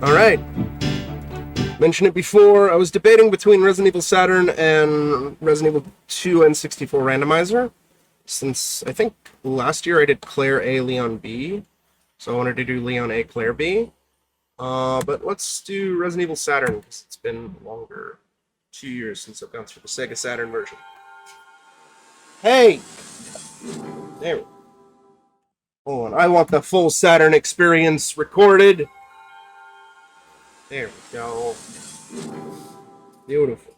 Alright. Mentioned it before, I was debating between Resident Evil Saturn and Resident Evil 2 N64 randomizer. Since I think last year I did Claire A, Leon B. So I wanted to do Leon A, Claire B. But let's do Resident Evil Saturn, because it's been longer. 2 years since I've gone through the Sega Saturn version. Hey! There we go. Hold on, I want the full Saturn experience recorded. There we go. Beautiful.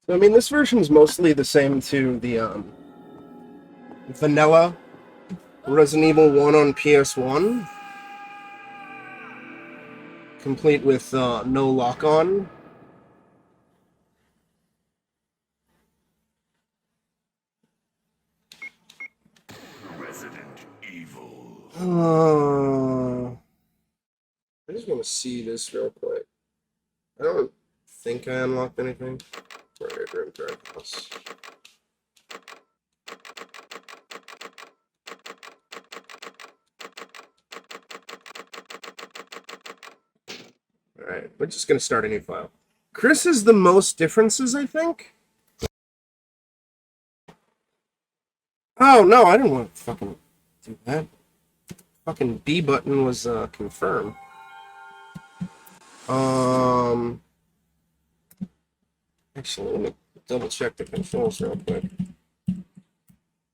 So, I mean, this version is mostly the same to the vanilla Resident Evil 1 on PS1. Complete with no lock-on. Resident Evil. I just want to see this real quick. I don't think I unlocked anything. Alright, room plus. Alright, we're just going to start a new file. Chris is the most differences, I think? Oh, no, I didn't want to fucking do that. Fucking B button was confirmed. Actually, let me double check the controls real quick.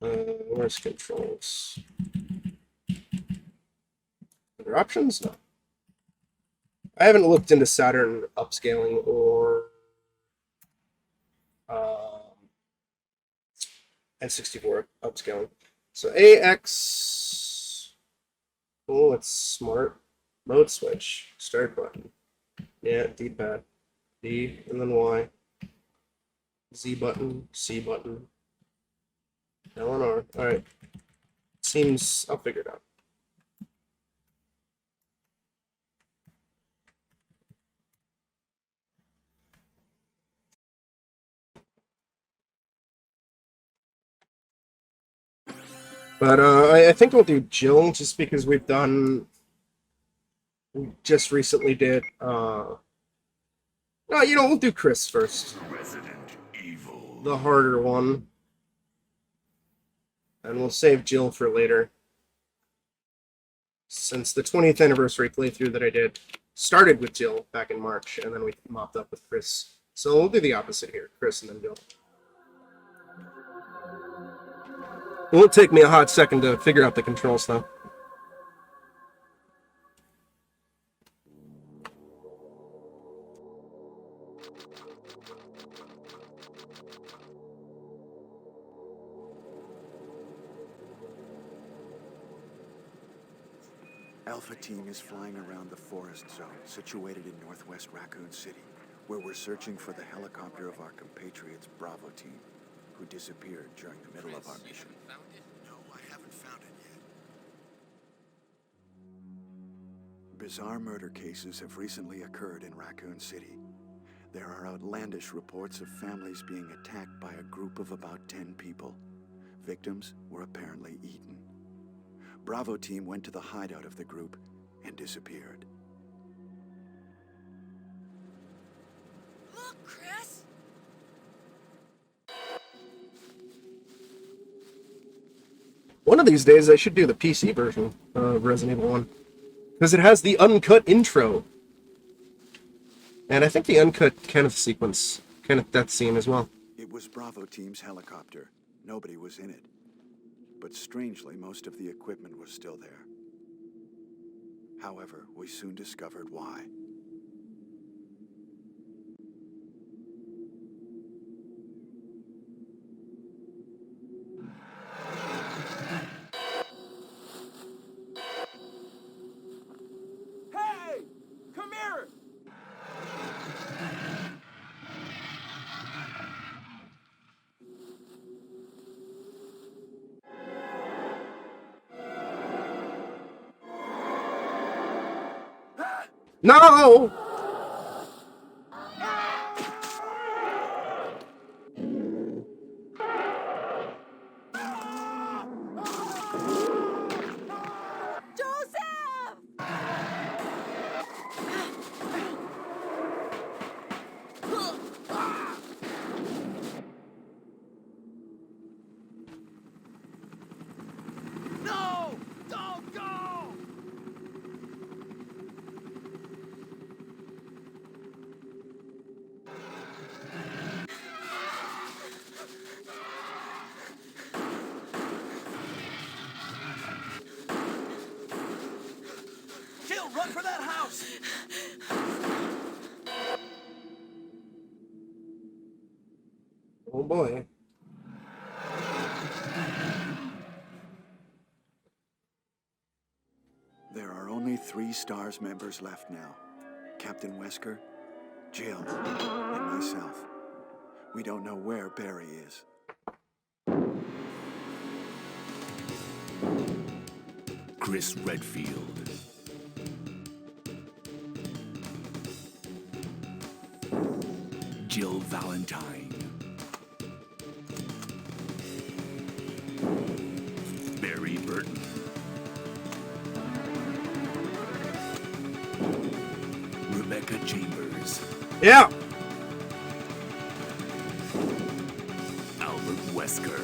Where's controls? Under options? No. I haven't looked into Saturn upscaling or N64 upscaling. So AX. Oh, it's smart. Mode switch. Start button. Yeah, D-pad. D and then Y. Z button. C button. L and R. Alright. Seems. I'll figure it out. But I think we'll do Jill just because we just recently did. No, we'll do Chris first. Resident Evil. The harder one. And we'll save Jill for later. Since the 20th anniversary playthrough that I did started with Jill back in March, and then we mopped up with Chris. So we'll do the opposite here, Chris and then Jill. It won't take me a hot second to figure out the controls, though. Alpha Team is flying around the forest zone situated in northwest Raccoon City, where we're searching for the helicopter of our compatriots Bravo Team, who disappeared during the middle of our mission. No, I haven't found it yet. Bizarre murder cases have recently occurred in Raccoon City. There are outlandish reports of families being attacked by a group of about 10 people. Victims were apparently eaten. Bravo Team went to the hideout of the group and disappeared. Look, Chris! One of these days I should do the PC version of Resident Evil 1. Because it has the uncut intro. And I think the uncut Kenneth sequence, Kenneth death scene as well. It was Bravo Team's helicopter. Nobody was in it. But strangely, most of the equipment was still there. However, we soon discovered why. Hey! Come here! No! Joseph! No! Don't go! Jill, run for that house! Oh boy. There are only 3 STARS members left now. Captain Wesker, Jill, and myself. We don't know where Barry is. Chris Redfield. Jill Valentine. Barry Burton. Rebecca Chambers. Yeah! Albert Wesker.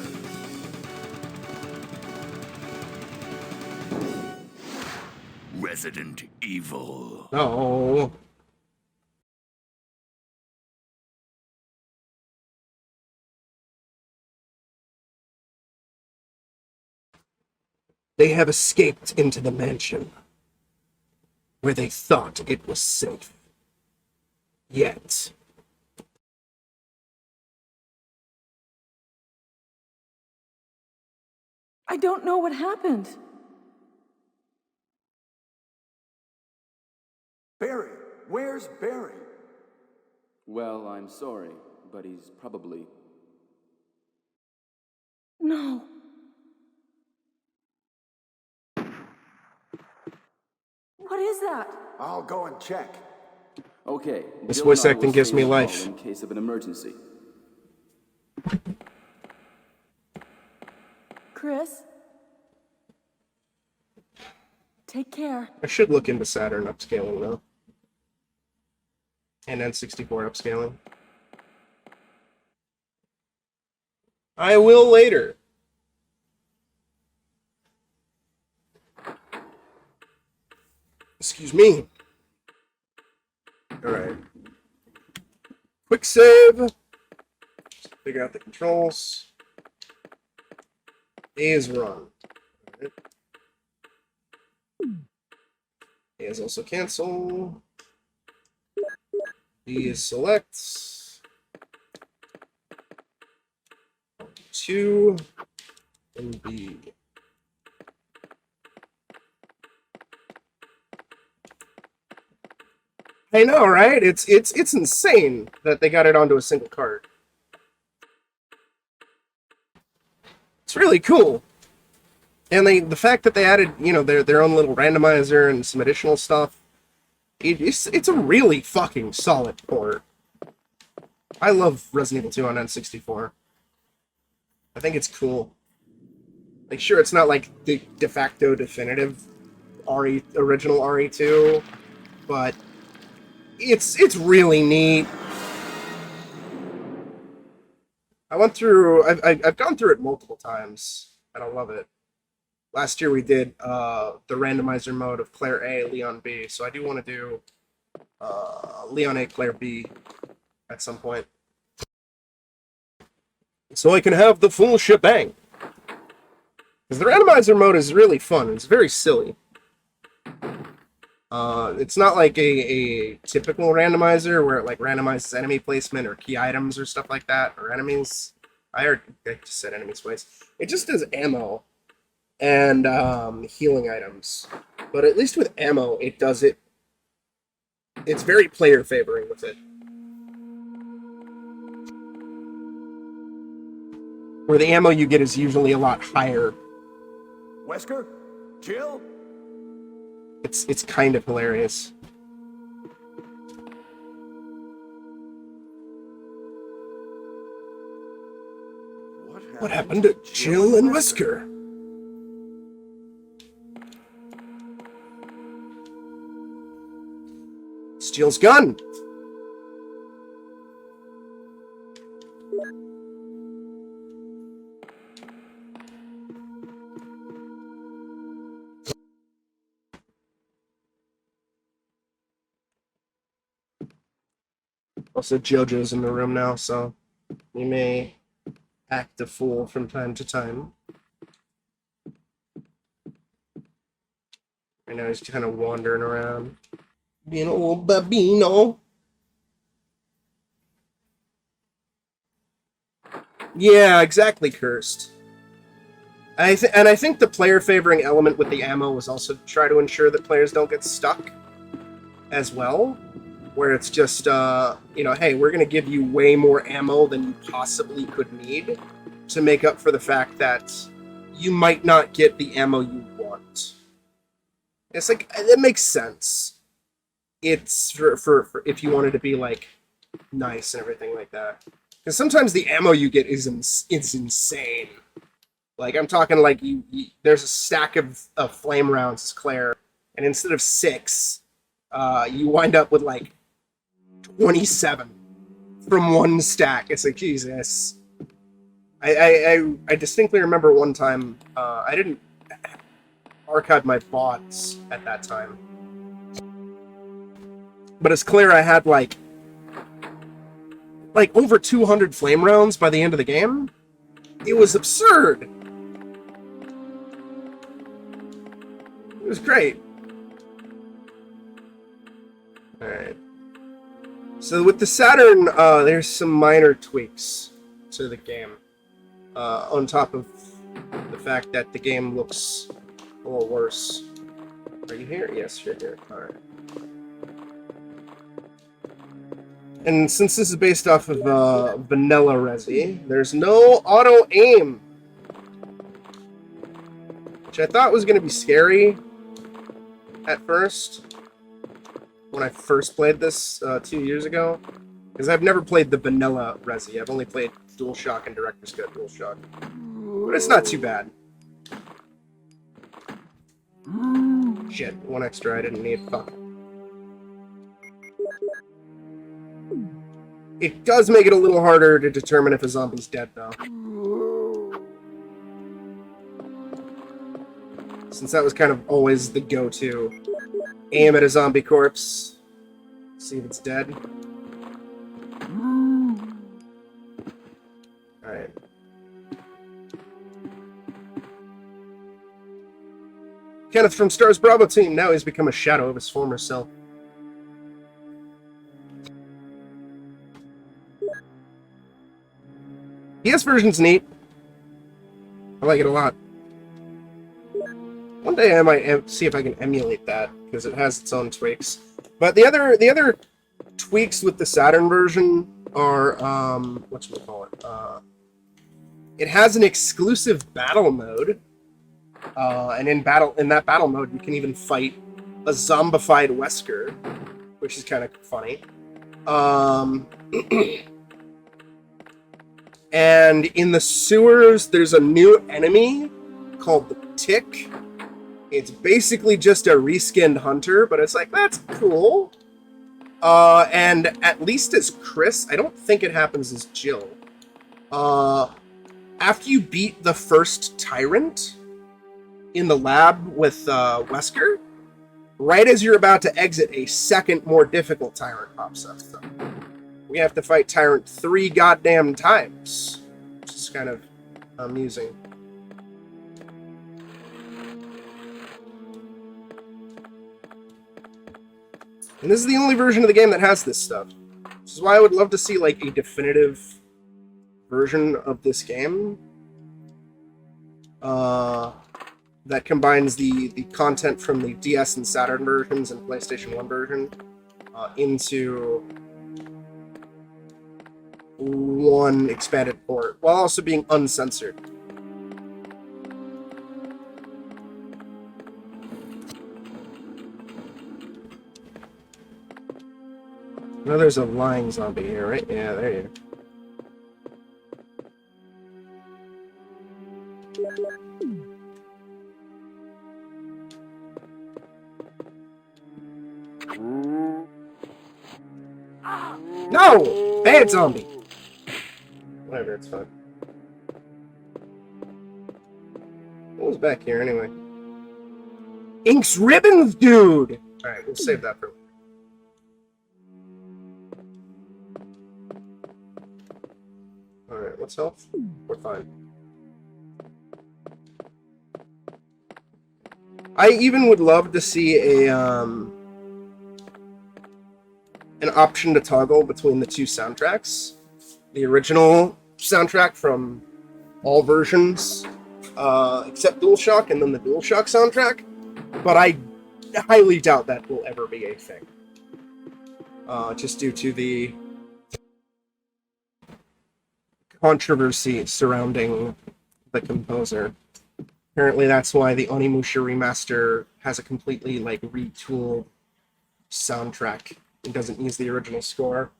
Resident Evil. No. They have escaped into the mansion, where they thought it was safe. Yet. I don't know what happened. Barry! Where's Barry? Well, I'm sorry, but he's probably... No. What is that? I'll go and check. Okay. This Jill voice and I acting will gives stay me in the hall life. in case of an emergency. Chris? Take care. I should look into Saturn upscaling, though. And N64 upscaling. I will later. Excuse me. Alright. Quick save. Figure out the controls. A is run. Alright. A is also cancel. B is select. 2 and B. I know, right? It's insane that they got it onto a single card. It's really cool. And the fact that they added, you know, their own little randomizer and some additional stuff, it's a really fucking solid port. I love Resident Evil 2 on N64. I think it's cool. Like, sure, it's not like the de facto definitive original RE2, but it's really neat. I've gone through it multiple times, and I love it. Last year we did the randomizer mode of Claire A, Leon B, so I do want to do Leon A, Claire B at some point. So I can have the full shebang. Because the randomizer mode is really fun. It's very silly. It's not like a typical randomizer where it like randomizes enemy placement or key items or stuff like that, or enemies. I just said enemies twice. It just does ammo and healing items. But at least with ammo, it does it. It's very player favoring with it. Where the ammo you get is usually a lot higher. Wesker? Jill? It's kind of hilarious. What happened to Jill and Wesker? It's Jill's gun! Also, JoJo's in the room now, so we may act a fool from time to time. Right now he's kind of wandering around, being a little babino. Yeah, exactly, Cursed. I think the player favoring element with the ammo was also to try to ensure that players don't get stuck as well. Where it's just, you know, hey, we're going to give you way more ammo than you possibly could need to make up for the fact that you might not get the ammo you want. It's like, it makes sense. It's for if you wanted to be, like, nice and everything like that. Because sometimes the ammo you get is it's insane. Like, I'm talking like, there's a stack of flame rounds as Claire, and instead of 6, you wind up with, like, 27 from one stack. It's like, Jesus. I distinctly remember one time, I didn't archive my bots at that time. But as Claire, I had like over 200 flame rounds by the end of the game. It was absurd. It was great. Alright. So with the Saturn, there's some minor tweaks to the game. On top of the fact that the game looks a little worse. Are you here? Yes, you're here. Alright. And since this is based off of vanilla Resi, there's no auto-aim. Which I thought was going to be scary at first. When I first played this 2 years ago. Because I've never played the vanilla Resi. I've only played DualShock and Director's Cut DualShock. But it's not too bad. Shit, one extra I didn't need. Fuck. It does make it a little harder to determine if a zombie's dead, though. Since that was kind of always the go-to. Aim at a zombie corpse. See if it's dead. Alright. Kenneth from Stars Bravo team. Now he's become a shadow of his former self. PS version's neat. I like it a lot. One day I might see if I can emulate that, because it has its own tweaks. But the other tweaks with the Saturn version are, whatchamacallit, it has an exclusive battle mode, and in that battle mode you can even fight a zombified Wesker, which is kind of funny. And in the sewers, there's a new enemy called the Tick. It's basically just a reskinned hunter, but it's like, that's cool. And at least as Chris, I don't think it happens as Jill. After you beat the first tyrant in the lab with Wesker, right as you're about to exit, a second, more difficult tyrant pops up. So we have to fight Tyrant 3 goddamn times, which is kind of amusing. And this is the only version of the game that has this stuff. Which is why I would love to see, like, a definitive version of this game. That combines the content from the DS and Saturn versions and PlayStation 1 version into one expanded port, while also being uncensored. No, there's a lying zombie here, right? Yeah, there you go. No! Bad zombie! Whatever, it's fine. What was back here anyway? Ink's ribbons, dude! Alright, we'll save that for. Alright, what's health? We're fine. I even would love to see an option to toggle between the two soundtracks. The original soundtrack from all versions, except DualShock, and then the DualShock soundtrack. But I highly doubt that will ever be a thing. Just due to the controversy surrounding the composer. Apparently that's why the Onimusha remaster has a completely, like, retooled soundtrack. It doesn't use the original score.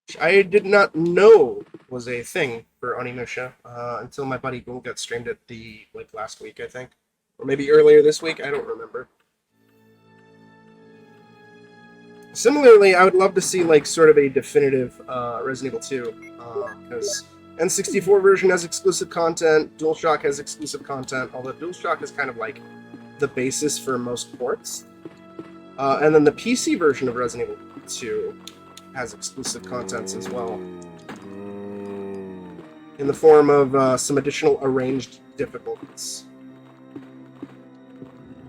Which I did not know was a thing for Onimusha, until my buddy Ghoul got streamed it last week, I think. Or maybe earlier this week, I don't remember. Similarly, I would love to see, like, sort of a definitive Resident Evil 2, because N64 version has exclusive content, DualShock has exclusive content, although DualShock is kind of like the basis for most ports. And then the PC version of Resident Evil 2 has exclusive contents as well, in the form of some additional arranged difficulties,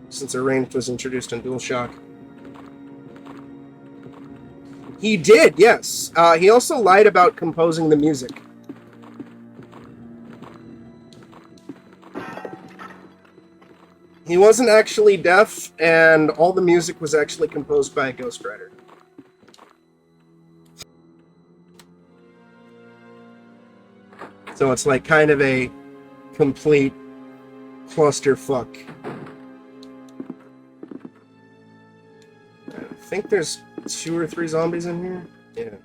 since arranged was introduced in DualShock. He did, yes. He also lied about composing the music. He wasn't actually deaf, and all the music was actually composed by a ghostwriter. So it's like kind of a complete clusterfuck. I think there's 2 or 3 zombies in here. Yeah.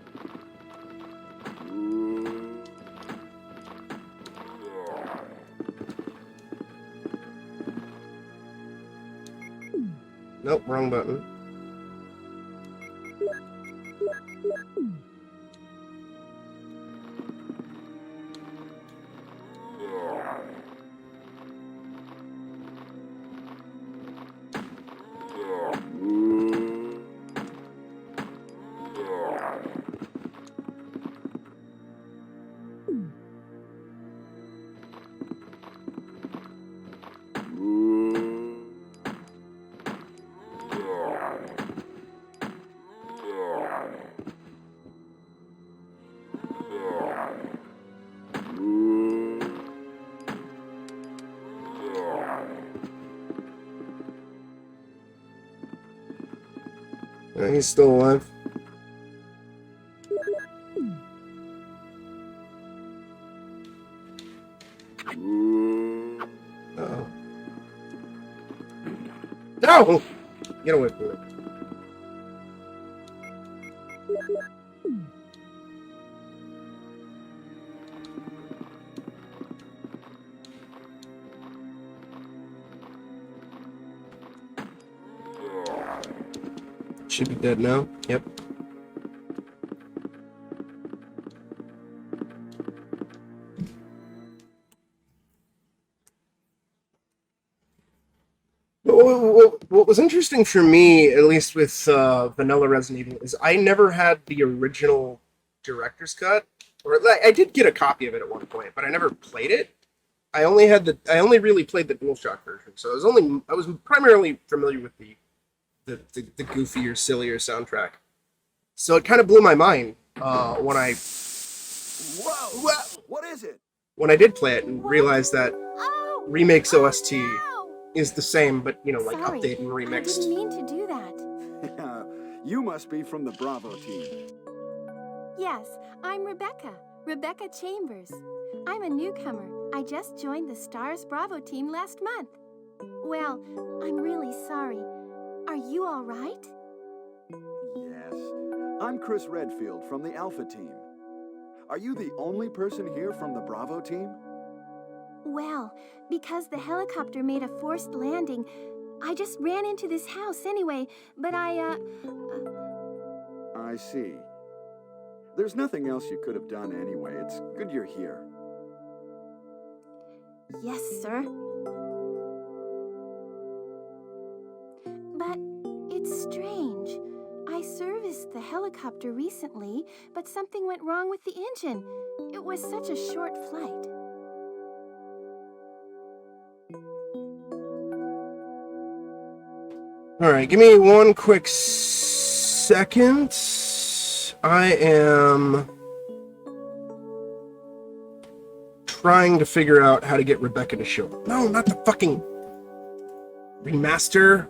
Nope, wrong button. He's still alive. Uh-oh. No! Get away from me. Should be dead now. Yep. What was interesting for me, at least with Vanilla Resident Evil, is I never had the original director's cut. Or I did get a copy of it at one point, but I never played it. I only really played the DualShock version, so I was primarily familiar with the goofier, sillier soundtrack. So it kind of blew my mind when I Whoa! What is it? when I did play it and realized that Oh! Remake's OST No! is the same, but like Sorry, updated and I remixed. didn't mean to do that. You must be from the Bravo team. Yes, I'm Rebecca Chambers. I'm a newcomer. I just joined the Stars Bravo team last month. Well, I'm really sorry. Are you all right? Yes. I'm Chris Redfield from the Alpha team. Are you the only person here from the Bravo team? Well, because the helicopter made a forced landing, I just ran into this house anyway, but I see. There's nothing else you could have done anyway. It's good you're here. Yes, sir. But it's strange. I serviced the helicopter recently, but something went wrong with the engine. It was such a short flight. Alright, give me one quick second. I am trying to figure out how to get Rebecca to show up. No, not the fucking remaster.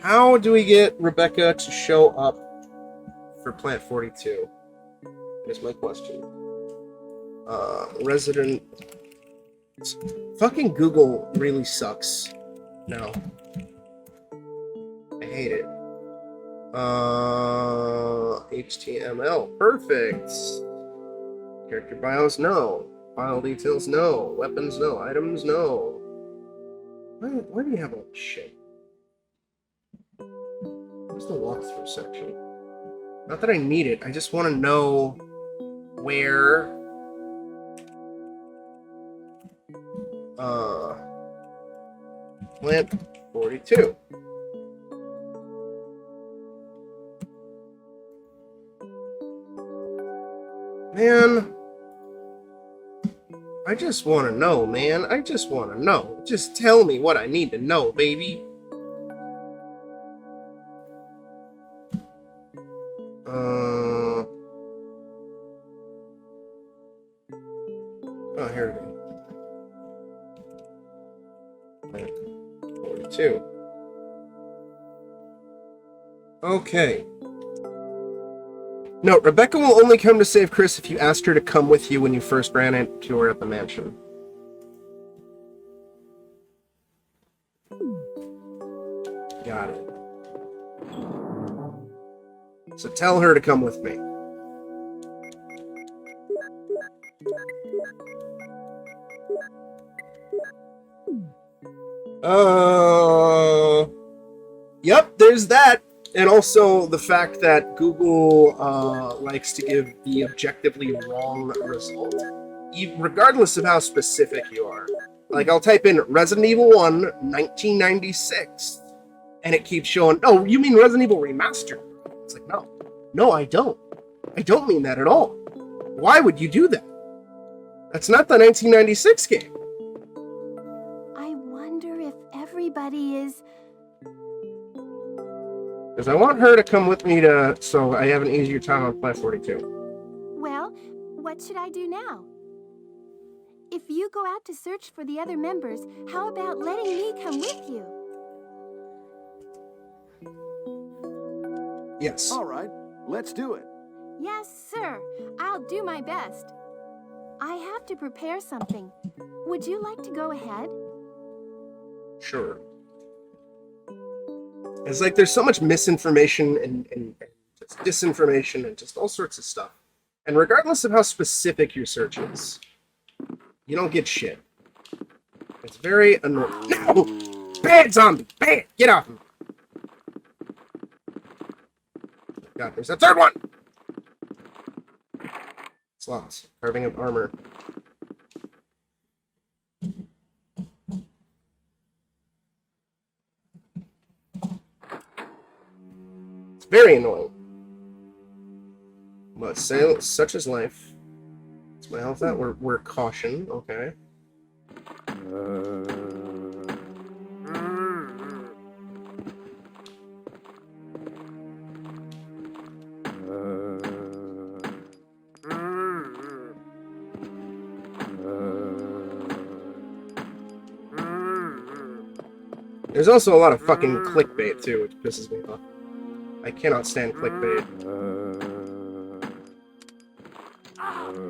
How do we get Rebecca to show up for Plant 42? Is my question. Resident. Fucking Google really sucks. No. I hate it. HTML. Perfect. Character bios, no. File details, no. Weapons, no. Items, no. Why do you have all this shit? Where's the walkthrough section? Not that I need it, I just want to know where Plant 42. Man, I just want to know, man. I just want to know. Just tell me what I need to know, baby. Oh, here it is. 42. Okay. No, Rebecca will only come to save Chris if you asked her to come with you when you first ran into her at the mansion. Got it. So tell her to come with me. Yep, there's that. And also the fact that Google likes to give the objectively wrong result, regardless of how specific you are. Like, I'll type in Resident Evil 1, 1996, and it keeps showing, oh, you mean Resident Evil Remastered? It's like, no. No, I don't. I don't mean that at all. Why would you do that? That's not the 1996 game. I wonder if everybody is... Because I want her to come with me so I have an easier time on Plant 42. Well, what should I do now? If you go out to search for the other members, how about letting me come with you? Yes. All right, let's do it. Yes, sir. I'll do my best. I have to prepare something. Would you like to go ahead? Sure. It's like there's so much misinformation and just disinformation and just all sorts of stuff. And regardless of how specific your search is, you don't get shit. It's very annoying. No! Bad zombie! Bad! Get off me! God, there's a third one! Slots. Carving up armor. It's very annoying. But such is life. It's my health at? We're caution, okay. There's also a lot of fucking clickbait too, which pisses me off. I cannot stand clickbait.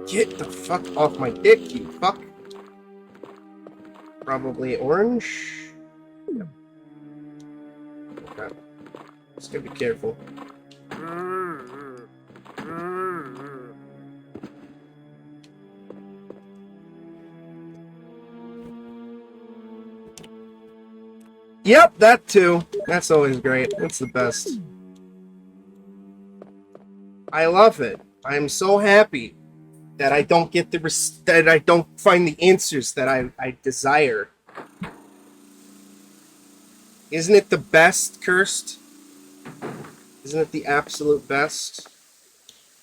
Get the fuck off my dick, you fuck. Probably orange. Yep. Okay. Just gotta be careful. Yep, that too. That's always great. That's the best. I love it. I'm so happy that I don't get that I don't find the answers that I desire. Isn't it the best, Cursed? Isn't it the absolute best?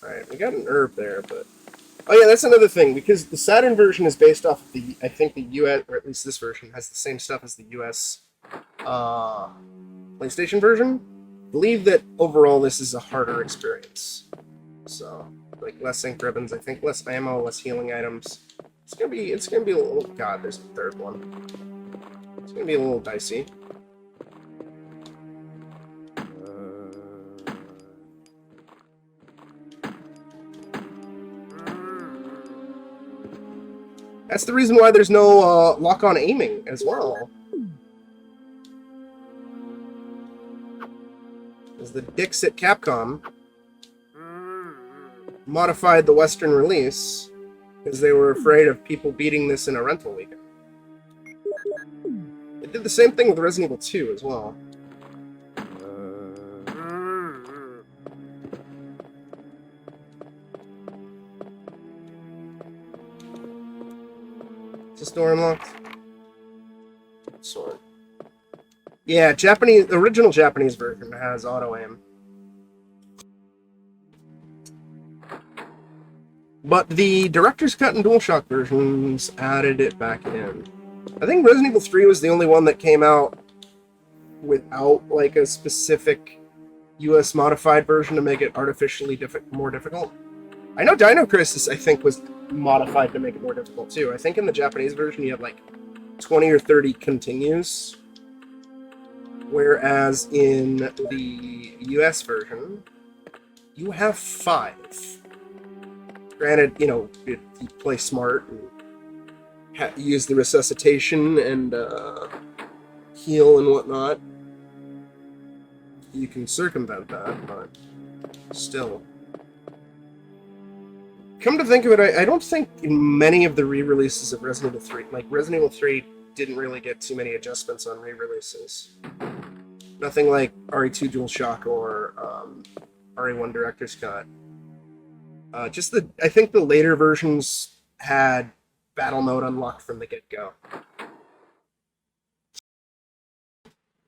Alright, we got an herb there, but... Oh yeah, that's another thing, because the Saturn version is based off of the... I think the US, or at least this version, has the same stuff as the US PlayStation version. I believe that overall this is a harder experience. So, like, less ink ribbons, I think less ammo, less healing items. It's gonna be a little... God, there's a third one. It's gonna be a little dicey. That's the reason why there's no lock-on aiming as well. Because the dicks at Capcom modified the Western release because they were afraid of people beating this in a rental weekend. They did the same thing with Resident Evil 2 as well. Is this door unlocked? Sword. Yeah, original Japanese version has auto aim. But the Director's Cut and DualShock versions added it back in. I think Resident Evil 3 was the only one that came out without like a specific US modified version to make it artificially more difficult. I know Dino Crisis, I think, was modified to make it more difficult too. I think in the Japanese version you have like 20 or 30 continues, whereas in the US version you have 5. Granted, you know, you play smart and use the resuscitation and heal and whatnot. You can circumvent that, but still. Come to think of it, I don't think in many of the re-releases of Resident Evil 3, like Resident Evil 3 didn't really get too many adjustments on re-releases. Nothing like RE2 DualShock or RE1 Director's Cut. I think the later versions had battle mode unlocked from the get-go.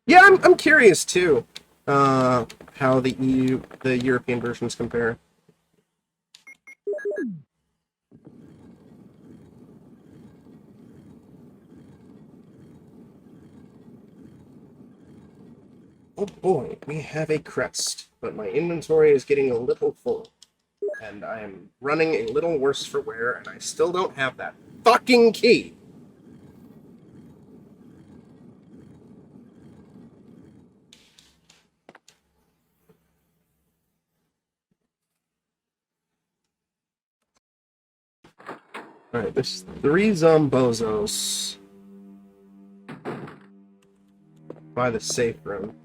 Yeah, I'm curious too, how the European versions compare. Oh boy, we have a crest, but my inventory is getting a little full. And I am running a little worse for wear, and I still don't have that fucking key! Alright, there's 3 Zombozos by the safe room.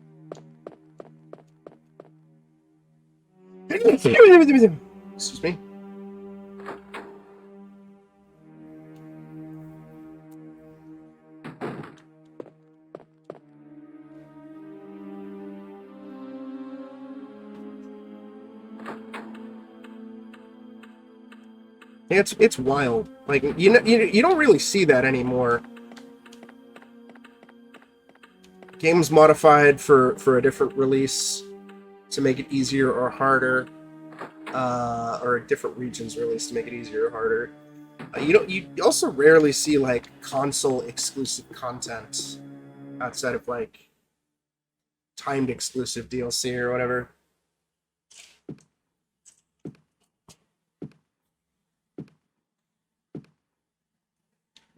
Excuse me. It's wild. Like you don't really see that anymore. Games modified for a different release to make it easier or harder, or a different region's release to make it easier or harder. You also rarely see like console exclusive content outside of like timed exclusive DLC or whatever.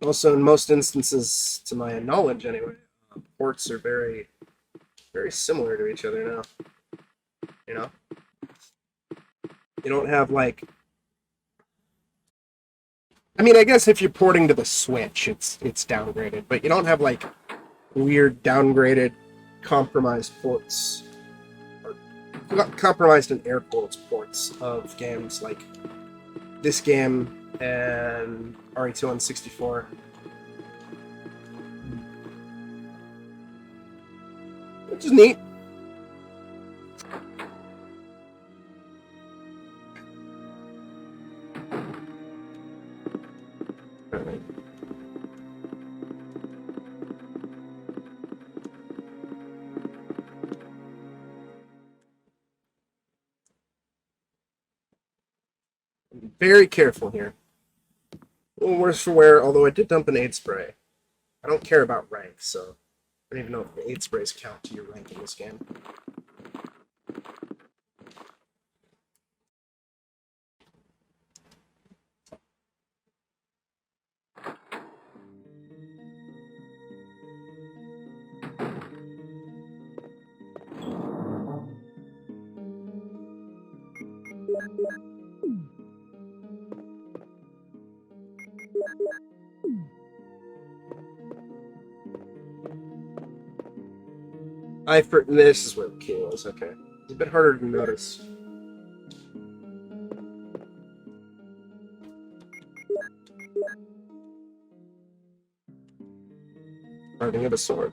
Also, in most instances, to my knowledge anyway, ports are very, very similar to each other now. You know? You don't have, like... I mean, I guess if you're porting to the Switch, it's downgraded, but you don't have, like, weird downgraded, compromised ports. Or compromised in air quotes ports of games like this game and RE2 on 64. which is neat. Alright. Be very careful here. A little worse for wear, although I did dump an aid spray. I don't care about rank, so I don't even know if the aid sprays count to your rank in this game. This is where the key was, okay. It's a bit harder to notice. Carving of a sword.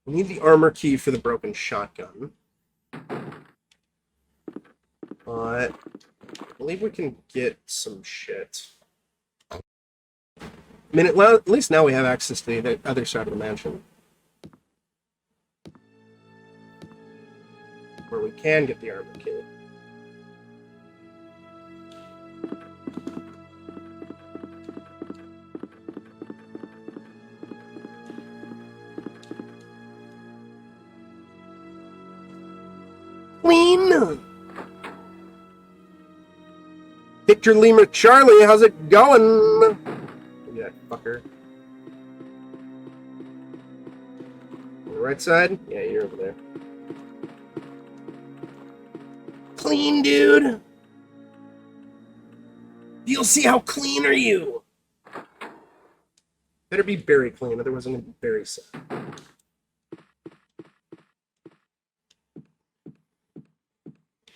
We need the armor key for the broken shotgun. But I believe we can get some shit. I mean, at least now we have access to the other side of the mansion. Where we can get the armor key. Queen! Victor Lima Charlie, how's it going? Look at that fucker. On the right side? Yeah, you're over there. Clean, dude! You'll see how clean are you! Better be very clean, otherwise I'm gonna be very sad.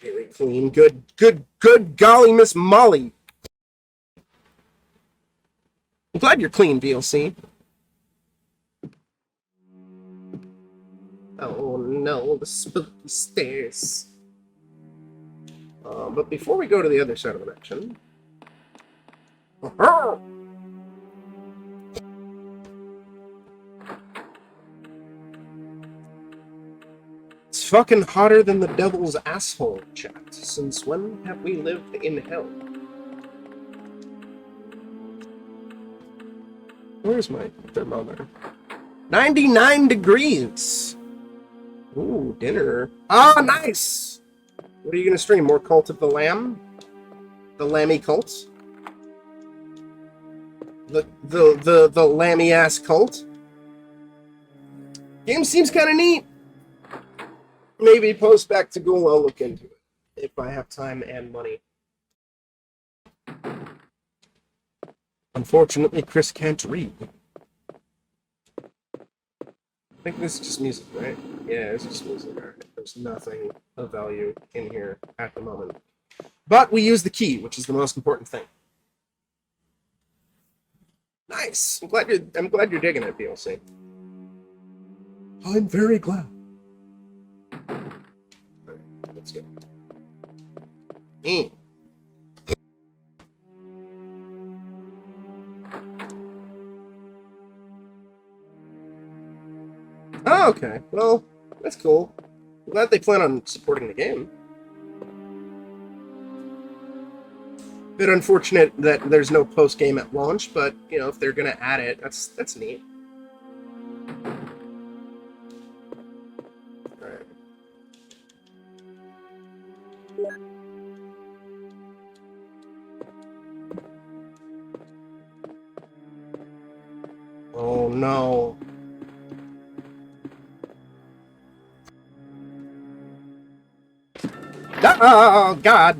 Very clean. Good golly, Miss Molly. I'm glad you're clean, VLC. Oh no, the spooky stairs. But before we go to the other side of the mansion... It's fucking hotter than the devil's asshole, chat. Since when have we lived in hell? Where's my thermometer? 99 degrees! Ooh, dinner. Ah, nice! What are you gonna stream? More Cult of the Lamb? The Lammy Cult? The Lammy-ass cult? Game seems kinda neat. Maybe post back to Ghoul, I'll look into it. If I have time and money. Unfortunately, Chris can't read. I think this is just music, right? Yeah, it's just music. Right? There's nothing of value in here at the moment. But we use the key, which is the most important thing. Nice. I'm glad you're digging it, PLC. I'm very glad. Alright, let's go. Oh, okay. Well, that's cool. I'm glad they plan on supporting the game. Bit unfortunate that there's no post-game at launch, but, you know, if they're gonna add it, that's neat. Alright. Oh, no. Oh, God!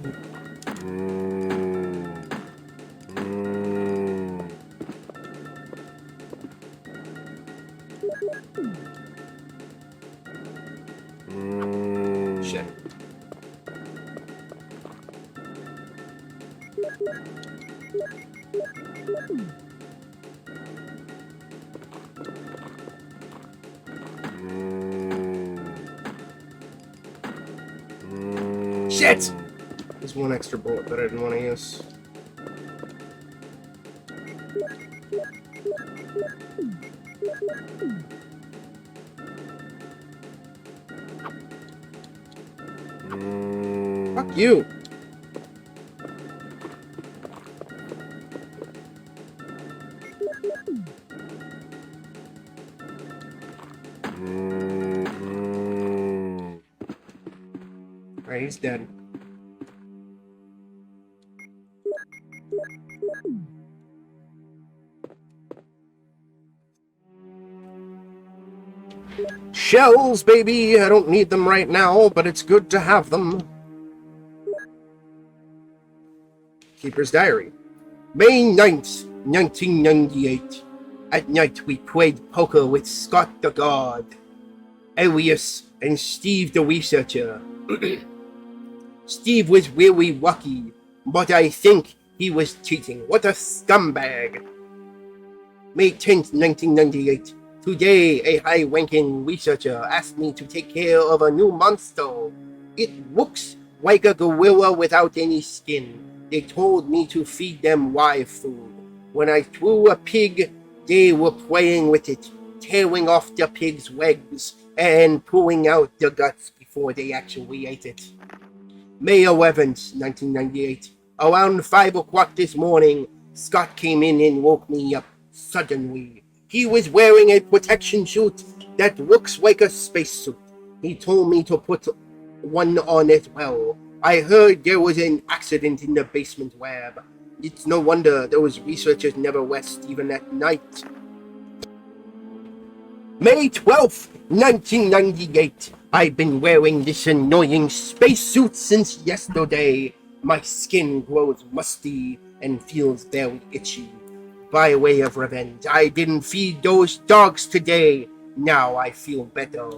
Shit. Shit! There's one extra bullet that I didn't want to use. Fuck you! Alright, he's dead. Shells, baby! I don't need them right now, but it's good to have them. Keeper's Diary. May 9th, 1998. At night we played poker with Scott the God, Elias, and Steve the Researcher. Steve was really lucky, but I think he was cheating. What a scumbag. May 10th, 1998. Today, a high-ranking researcher asked me to take care of a new monster. It looks like a gorilla without any skin. They told me to feed them live food. When I threw a pig, they were playing with it, tearing off the pig's legs and pulling out the guts before they actually ate it. May 11th, 1998. Around 5 o'clock this morning, Scott came in and woke me up suddenly. He was wearing a protection suit that looks like a spacesuit. He told me to put one on as well. I heard there was an accident in the basement lab. It's no wonder those researchers never rest even at night. May 12th, 1998. I've been wearing this annoying spacesuit since yesterday. My skin grows musty and feels very itchy. By way of revenge, I didn't feed those dogs today. Now I feel better.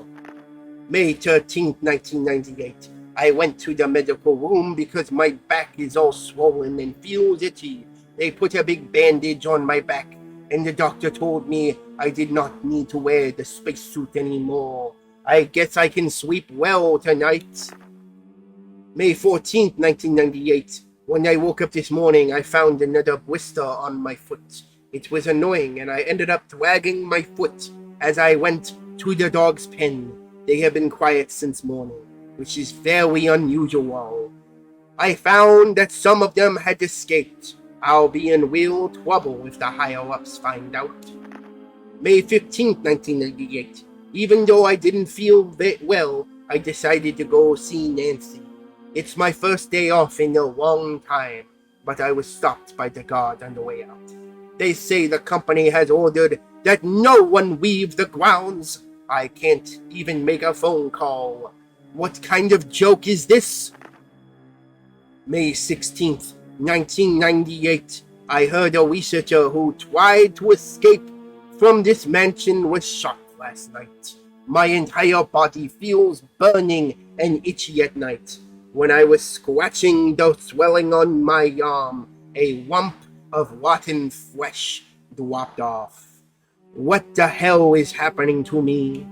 May 13th, 1998. I went to the medical room because my back is all swollen and feels itchy. They put a big bandage on my back, and the doctor told me I did not need to wear the spacesuit anymore. I guess I can sleep well tonight. May 14th, 1998. When I woke up this morning, I found another blister on my foot. It was annoying, and I ended up dragging my foot as I went to the dog's pen. They have been quiet since morning, which is very unusual. I found that some of them had escaped. I'll be in real trouble if the higher-ups find out. May 15th, 1998. Even though I didn't feel well, I decided to go see Nancy. It's my first day off in a long time, but I was stopped by the guard on the way out. They say the company has ordered that no one leave the grounds. I can't even make a phone call. What kind of joke is this? May 16th, 1998. I heard a researcher who tried to escape from this mansion was shot last night. My entire body feels burning and itchy at night. When I was scratching the swelling on my arm, a lump of rotten flesh dropped off. What the hell is happening to me?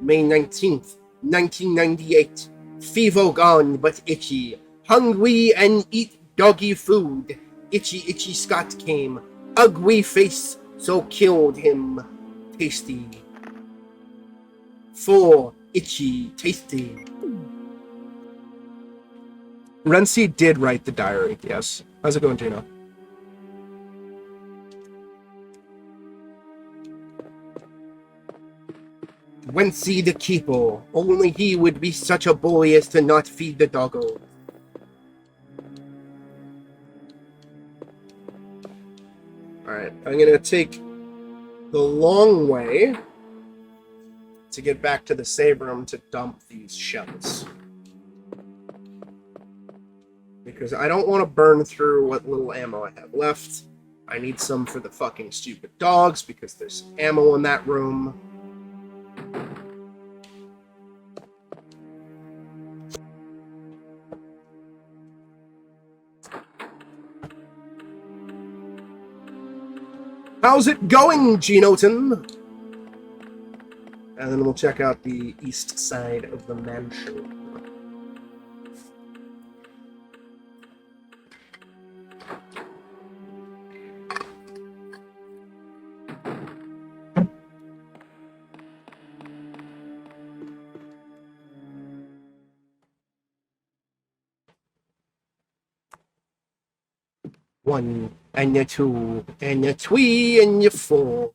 May 19th, 1998. Fever gone but itchy. Hungry and eat doggy food. Itchy Scott came. Ugly face, so killed him. Tasty. 4. Itchy, tasty. Renzi did write the diary, yes. How's it going, Gino? Renzi the Keeper. Only he would be such a boy as to not feed the doggo. Alright, I'm gonna take the long way to get back to the save room to dump these shells. Because I don't want to burn through what little ammo I have left. I need some for the fucking stupid dogs because there's ammo in that room. How's it going, Genoton? And then we'll check out the east side of the mansion. One, and you two, and you three, and you four.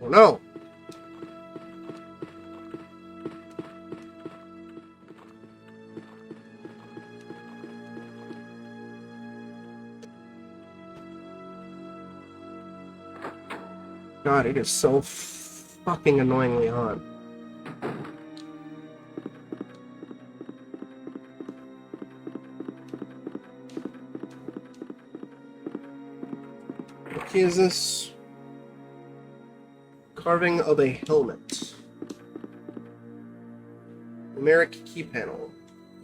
Oh no! God, it is so fucking annoyingly hot. What key is this? Carving of a helmet. Numeric key panel.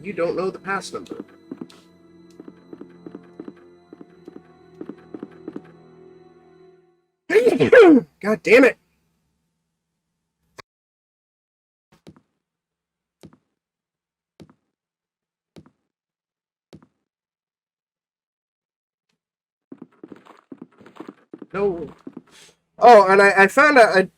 You don't know the pass number. God damn it! No. Oh, and I found out, I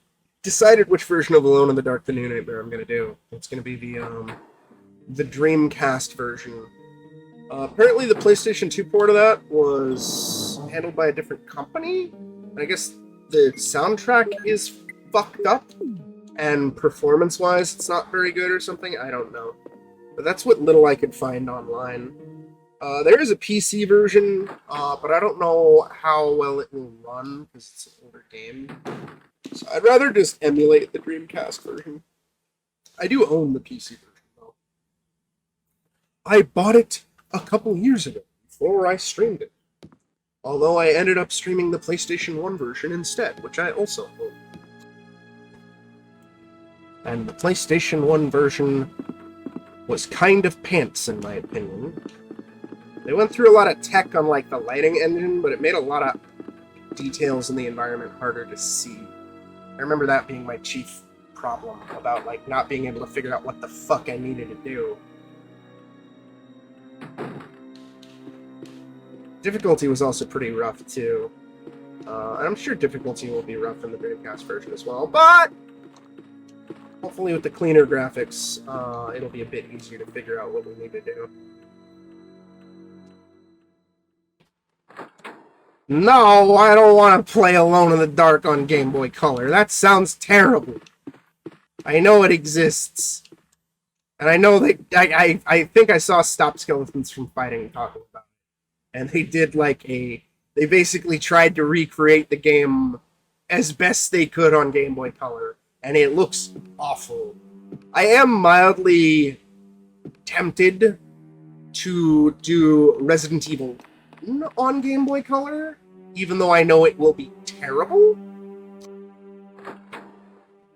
decided which version of Alone in the Dark: The New Nightmare I'm gonna do. It's gonna be the Dreamcast version. Apparently the PlayStation 2 port of that was handled by a different company. I guess the soundtrack is fucked up, and performance-wise it's not very good or something. I don't know. But that's what little I could find online. There is a PC version, but I don't know how well it will run, because it's an older game. So I'd rather just emulate the Dreamcast version. I do own the PC version, though. I bought it a couple years ago, before I streamed it. Although I ended up streaming the PlayStation 1 version instead, which I also own. And the PlayStation 1 version was kind of pants, in my opinion. They went through a lot of tech on, like, the lighting engine, but it made a lot of details in the environment harder to see. I remember that being my chief problem about, like, not being able to figure out what the fuck I needed to do. Difficulty was also pretty rough, too. And I'm sure difficulty will be rough in the Dreamcast version as well, but hopefully with the cleaner graphics, it'll be a bit easier to figure out what we need to do. No, I don't want to play Alone in the Dark on Game Boy Color. That sounds terrible. I know it exists. And I know that I think I saw Stop Skeletons from Fighting talking about it. And they did like they basically tried to recreate the game as best they could on Game Boy Color. And it looks awful. I am mildly tempted to do Resident Evil on Game Boy Color, even though I know it will be terrible.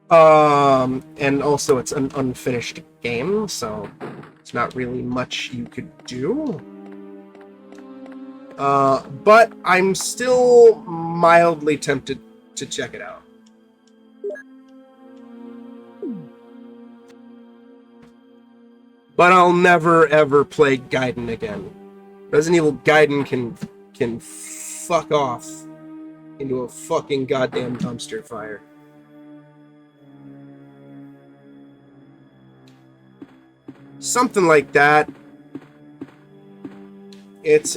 And also it's an unfinished game, so it's not really much you could do. But I'm still mildly tempted to check it out. But I'll never ever play Gaiden again. Resident Evil Gaiden can fuck off into a fucking goddamn dumpster fire. Something like that. It's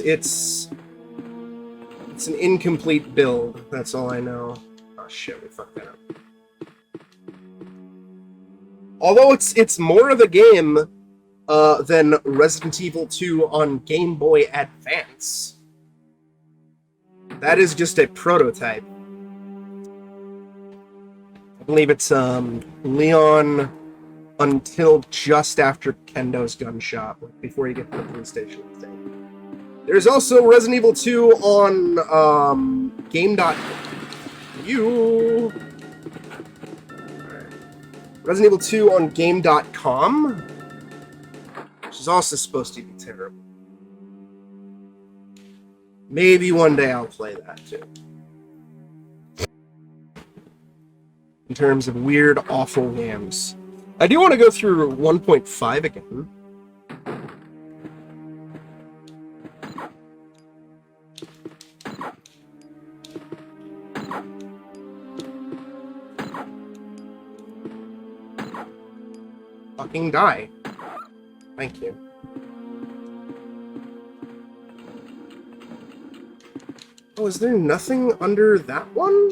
an incomplete build. That's all I know. Oh shit, we fucked that up. Although it's more of a game than Resident Evil 2 on Game Boy Advance. That is just a prototype. I believe it's Leon until just after Kendo's gun shop, before you get to the police station thing. There's also Resident Evil 2 on Game.u. Resident Evil 2 on Game.com, which is also supposed to be terrible. Maybe one day I'll play that too. In terms of weird, awful games. I do want to go through 1.5 again. Fucking die. Thank you. Oh, is there nothing under that one?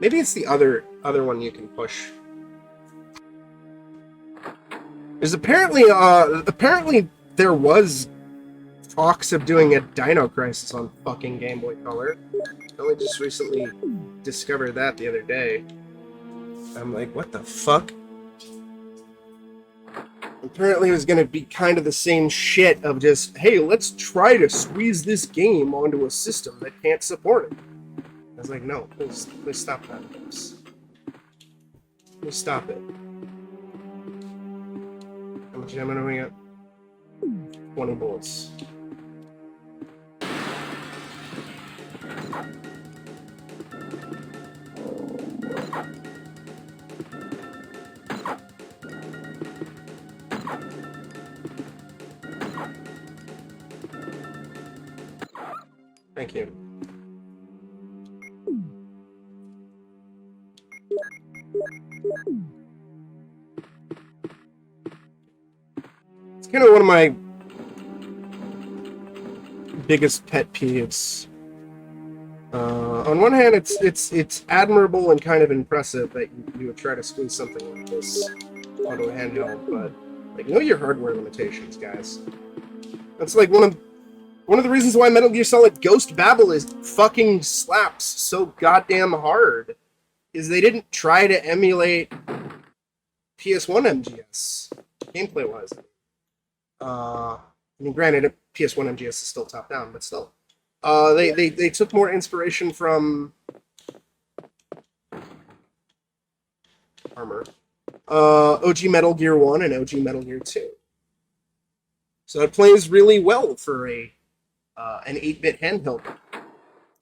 Maybe it's the other one you can push. There's apparently there was talks of doing a Dino Crisis on fucking Game Boy Color. I only just recently discovered that the other day. I'm like, what the fuck? Apparently it was going to be kind of the same shit of just, hey, let's try to squeeze this game onto a system that can't support it. I was like, no, please stop that, please. Please stop it. How much ammo do we got? 20 bullets. Thank you. It's kind of one of my biggest pet peeves. On one hand, it's admirable and kind of impressive that you would try to squeeze something like this onto a handheld, but like, know your hardware limitations, guys. That's like one of the reasons why Metal Gear Solid Ghost Babel is fucking slaps so goddamn hard, is they didn't try to emulate PS1 MGS gameplay-wise. I mean, granted, PS1 MGS is still top-down, but still. They took more inspiration from OG Metal Gear 1 and OG Metal Gear 2. So it plays really well for an 8-bit handheld.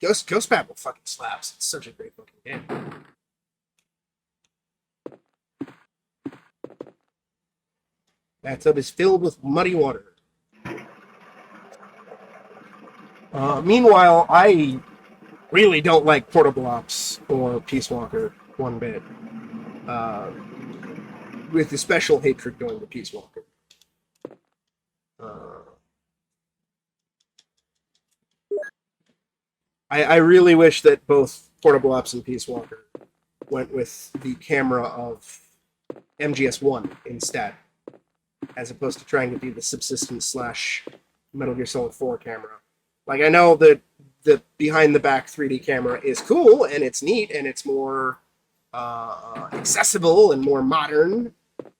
Ghost Babel fucking slaps. It's such a great fucking game. Bathtub is filled with muddy water. Meanwhile, I really don't like Portable Ops or Peace Walker one bit. With a special hatred going to Peace Walker. I really wish that both Portable Ops and Peace Walker went with the camera of MGS1 instead, as opposed to trying to do the subsistence / Metal Gear Solid 4 camera. Like, I know that the behind-the-back 3D camera is cool, and it's neat, and it's more accessible and more modern,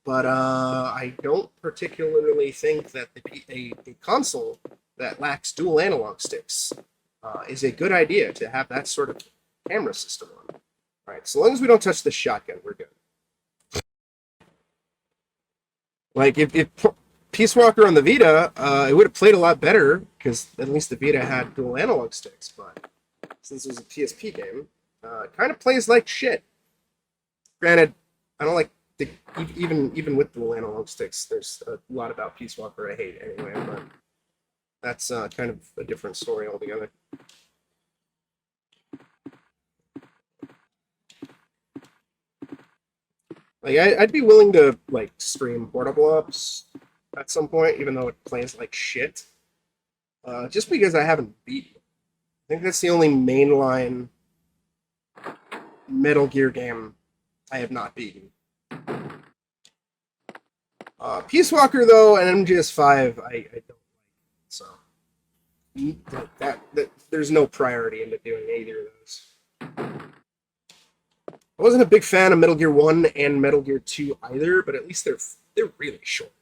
but I don't particularly think that a console that lacks dual analog sticks is a good idea to have that sort of camera system on. Alright, so long as we don't touch the shotgun, we're good. Like, if Peace Walker on the Vita, it would have played a lot better, because at least the Vita had dual analog sticks, but since it was a PSP game, it kind of plays like shit. Granted, I don't like even with dual analog sticks, there's a lot about Peace Walker I hate anyway, but that's kind of a different story altogether. Like, I'd be willing to, like, stream Portable Ops at some point, even though it plays like shit. Just because I haven't beat it. I think that's the only mainline Metal Gear game I have not beaten. Peace Walker, though, and MGS5, I don't like. So, that there's no priority into doing either of those. I wasn't a big fan of Metal Gear 1 and Metal Gear 2 either, but at least they're really short.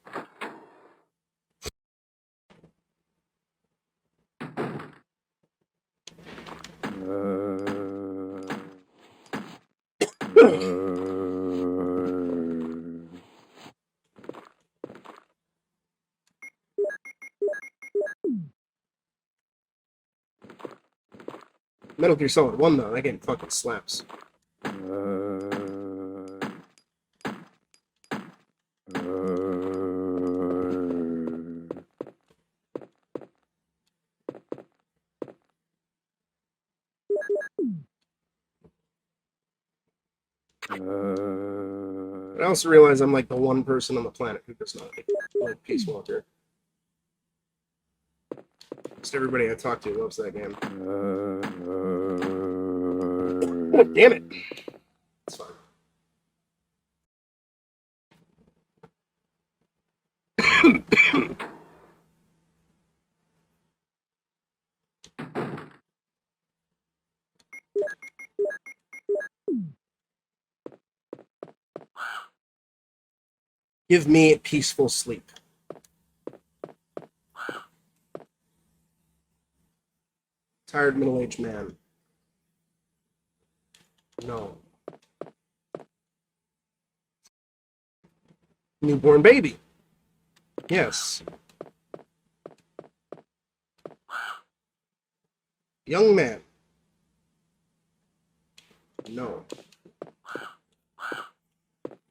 Metal Gear Solid 1, though, that game fucking slaps. I also realize I'm like the one person on the planet who does not like Peace Walker. Just everybody I talk to loves that game. Oh, damn it! It's fine. Give me peaceful sleep. Tired middle-aged man. No. Newborn baby. Yes. Young man. No.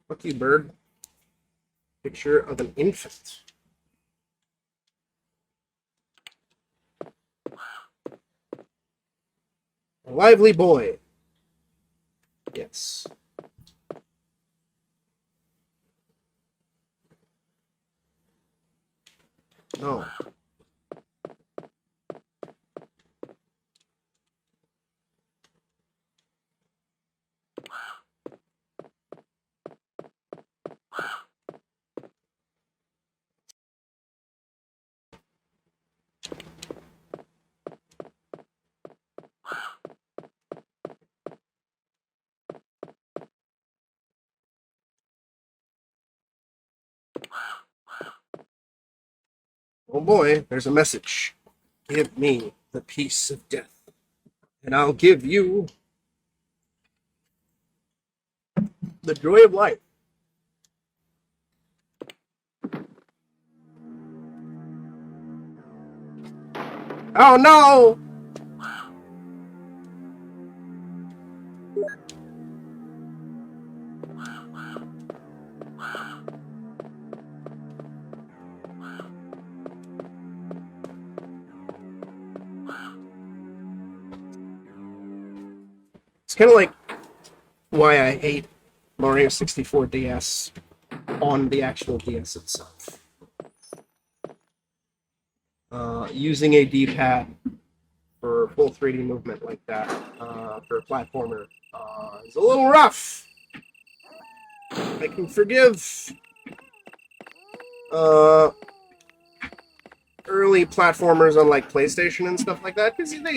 Fuck you, bird. Picture of an infant. A lively boy. Yes. No. Oh boy, there's a message. Give me the peace of death, and I'll give you the joy of life. Oh no! It's kind of like why I hate Mario 64 DS on the actual DS itself. Using a D-pad for full 3D movement like that for a platformer is a little rough. I can forgive early platformers on like PlayStation and stuff like that because they're trying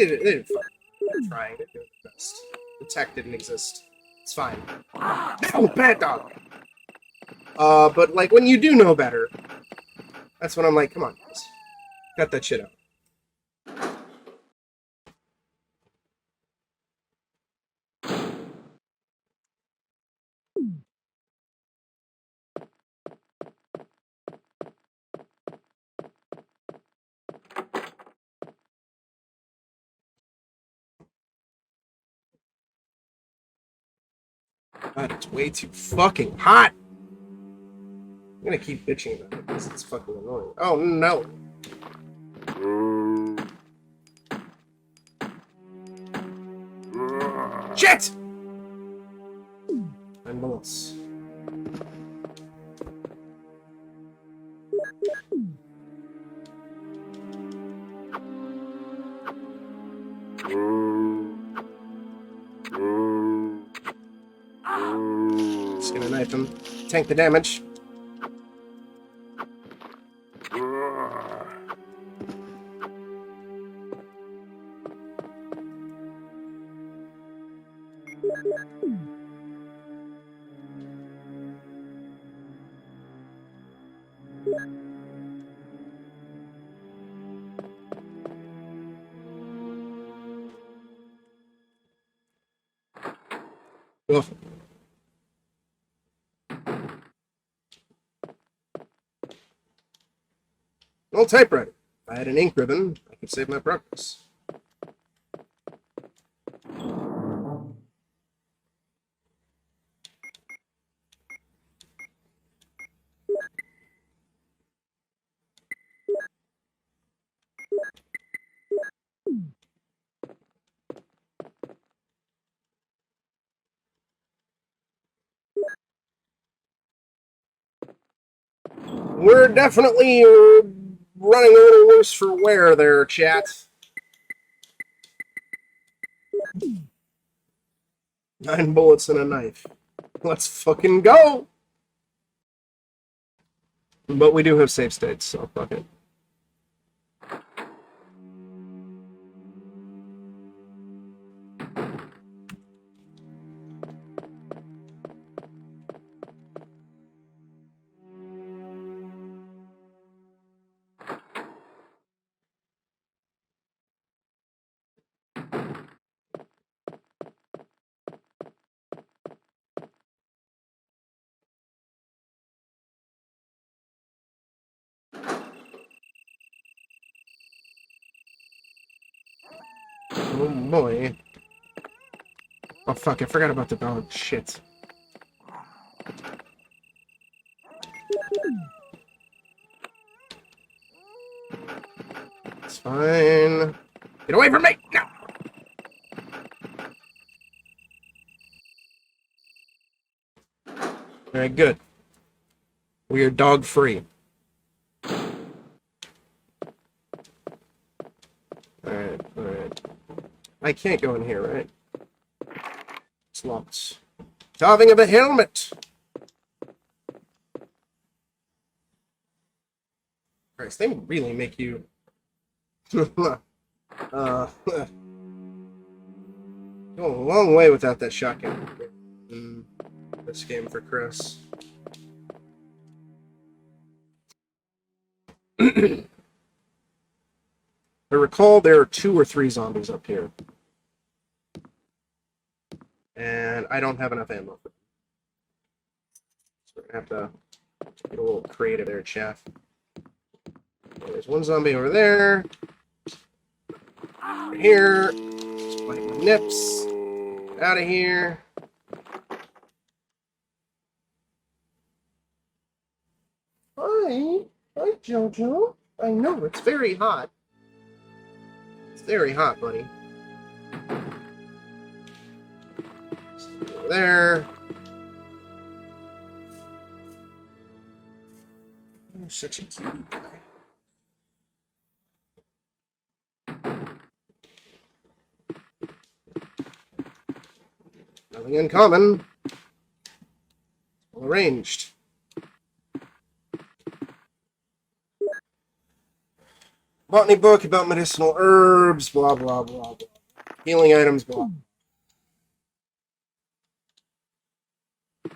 to do their best. The tech didn't exist. It's fine. Oh, bad dog. But like when you do know better, that's when I'm like, come on, guys, cut that shit out. God, it's way too fucking hot. I'm gonna keep bitching about it because it's fucking annoying. Oh no. Shit! And bullets. Just gonna knife him. Tank the damage. Ugh. Old typewriter. If I had an ink ribbon, I could save my progress. We're definitely running a little worse for wear there, chat. 9 bullets and a knife. Let's fucking go! But we do have save states, so fuck it. Oh boy. Oh fuck, I forgot about the dog. Shit. It's fine. Get away from me! No! Alright, good. We are dog free. Alright, alright. I can't go in here, right? It's locked. Carving of a helmet! Christ, they really make you... Go a long way without that shotgun in this game for Chris. I recall there are 2 or 3 zombies up here. And I don't have enough ammo. So we're gonna have to get a little creative there, chat. There's one zombie over there. Over here. Just bite my nips. Get out of here. Hi. Hi, Jojo. I know, it's very hot. It's very hot, buddy. Over there. You're such a cute guy. Nothing in common. Well arranged. Botany book about medicinal herbs, blah, blah, blah, blah. Healing items, blah.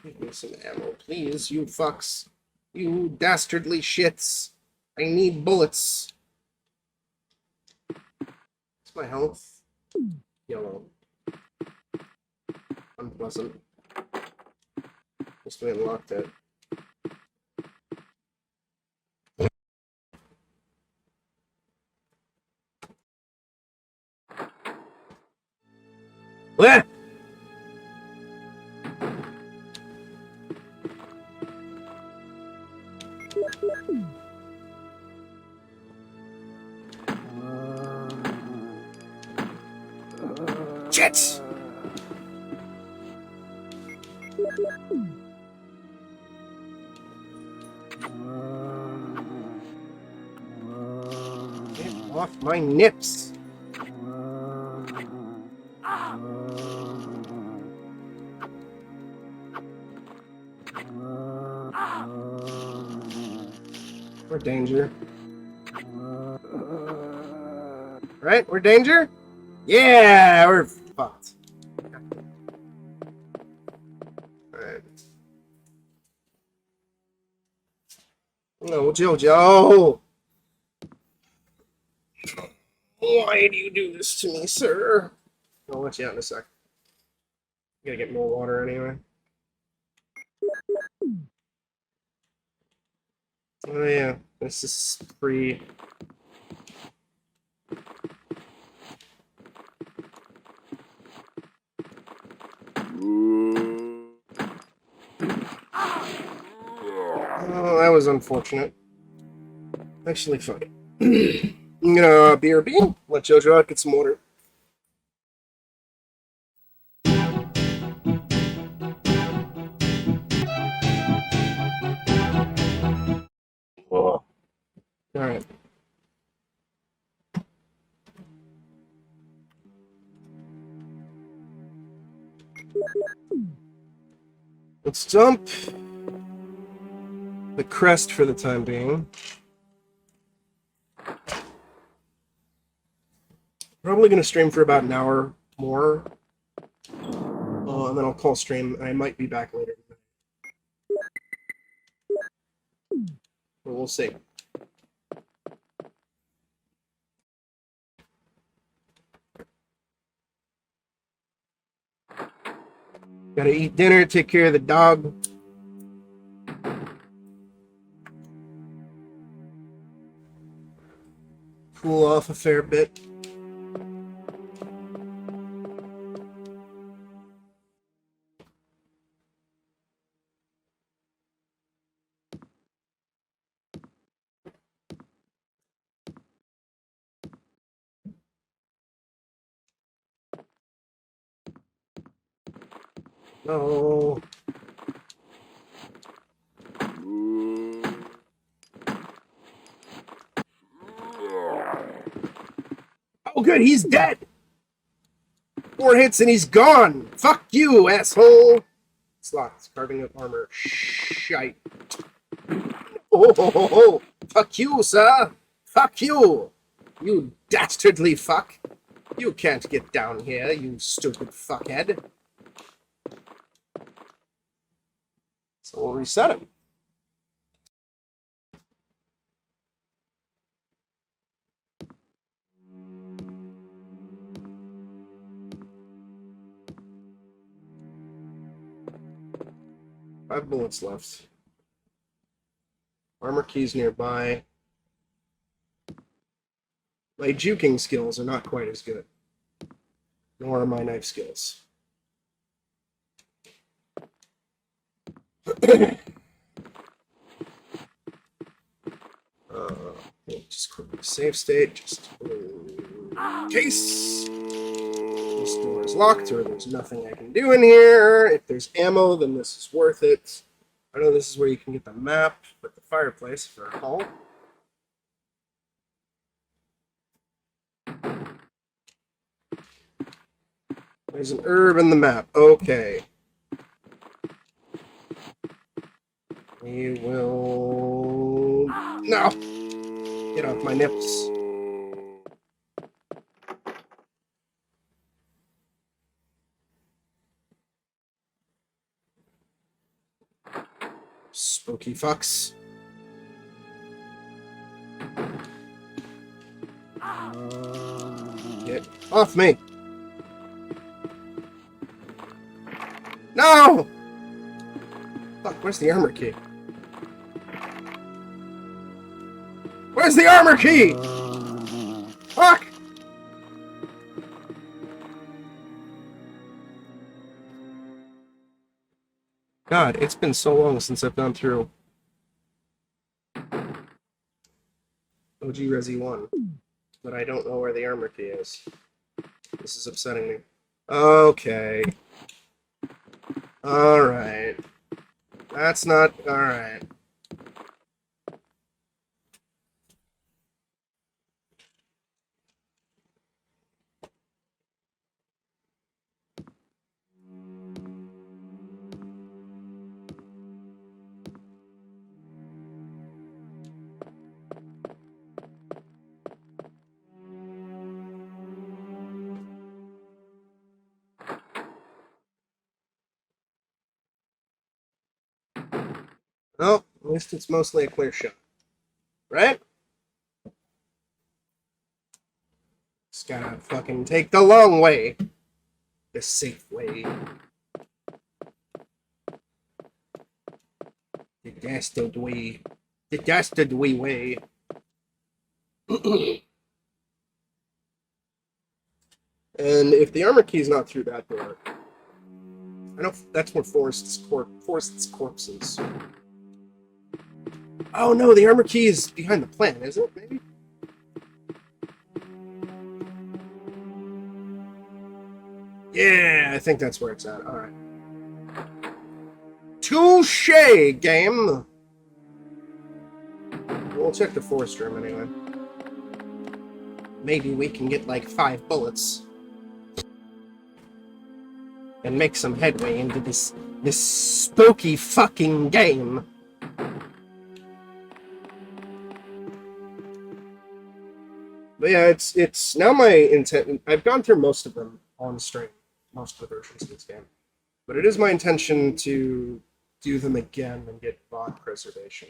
Give me some ammo, please, you fucks. You dastardly shits. I need bullets. What's my health? Yellow. Unpleasant. Must have unlocked it. What? Shit! Get off my nips! We're danger. Right? We're danger? Yeah, we're fucked. Alright. No, Jojo! Why do you do this to me, sir? I'll let you out in a sec. Gotta get more water anyway. Oh yeah, this is free. Oh, that was unfortunate. Actually, fuck it. I'm gonna BRB, let JoJo out, get some water. Oh. Alright. Let's dump the crest for the time being. Probably gonna stream for about an hour more. And then I'll call stream, and I might be back later. But we'll see. Gotta eat dinner, take care of the dog. Cool off a fair bit. No. Oh, good, he's dead. 4 hits and he's gone. Fuck you, asshole. It's locked. Carving up armor. Shite. Oh. Fuck you, sir. Fuck you. You dastardly fuck. You can't get down here, you stupid fuckhead. So we'll reset him. Five bullets left. Armor keys nearby. My juking skills are not quite as good. Nor are my knife skills. Just quickly save state, just in case this door is locked or there's nothing I can do in here. If there's ammo, then this is worth it. I know this is where you can get the map with the fireplace, if I recall. There's an herb in the map. Okay. We will... No! Get off my nips. Spooky fucks. Get off me! No! Fuck, where's the armor key? Where's the armor key? Fuck! God, it's been so long since I've gone through OG Resi 1 that I don't know where the armor key is. This is upsetting me. Okay. Alright. That's not... Alright. Well, at least it's mostly a clear shot. Right? Just gotta fucking take the long way. The safe way. Dastardly. The dastardly way. And if the armor key's not through that door, I know that's where Forrest's corpses. Oh no, the armor key is behind the plant, is it? Maybe? Yeah, I think that's where it's at. Alright. Touche, game! We'll check the forest room anyway. Maybe we can get like 5 bullets. And make some headway into this spooky fucking game. But yeah, it's now my intent. I've gone through most of them on stream, most of the versions of this game. But it is my intention to do them again and get VOD preservation.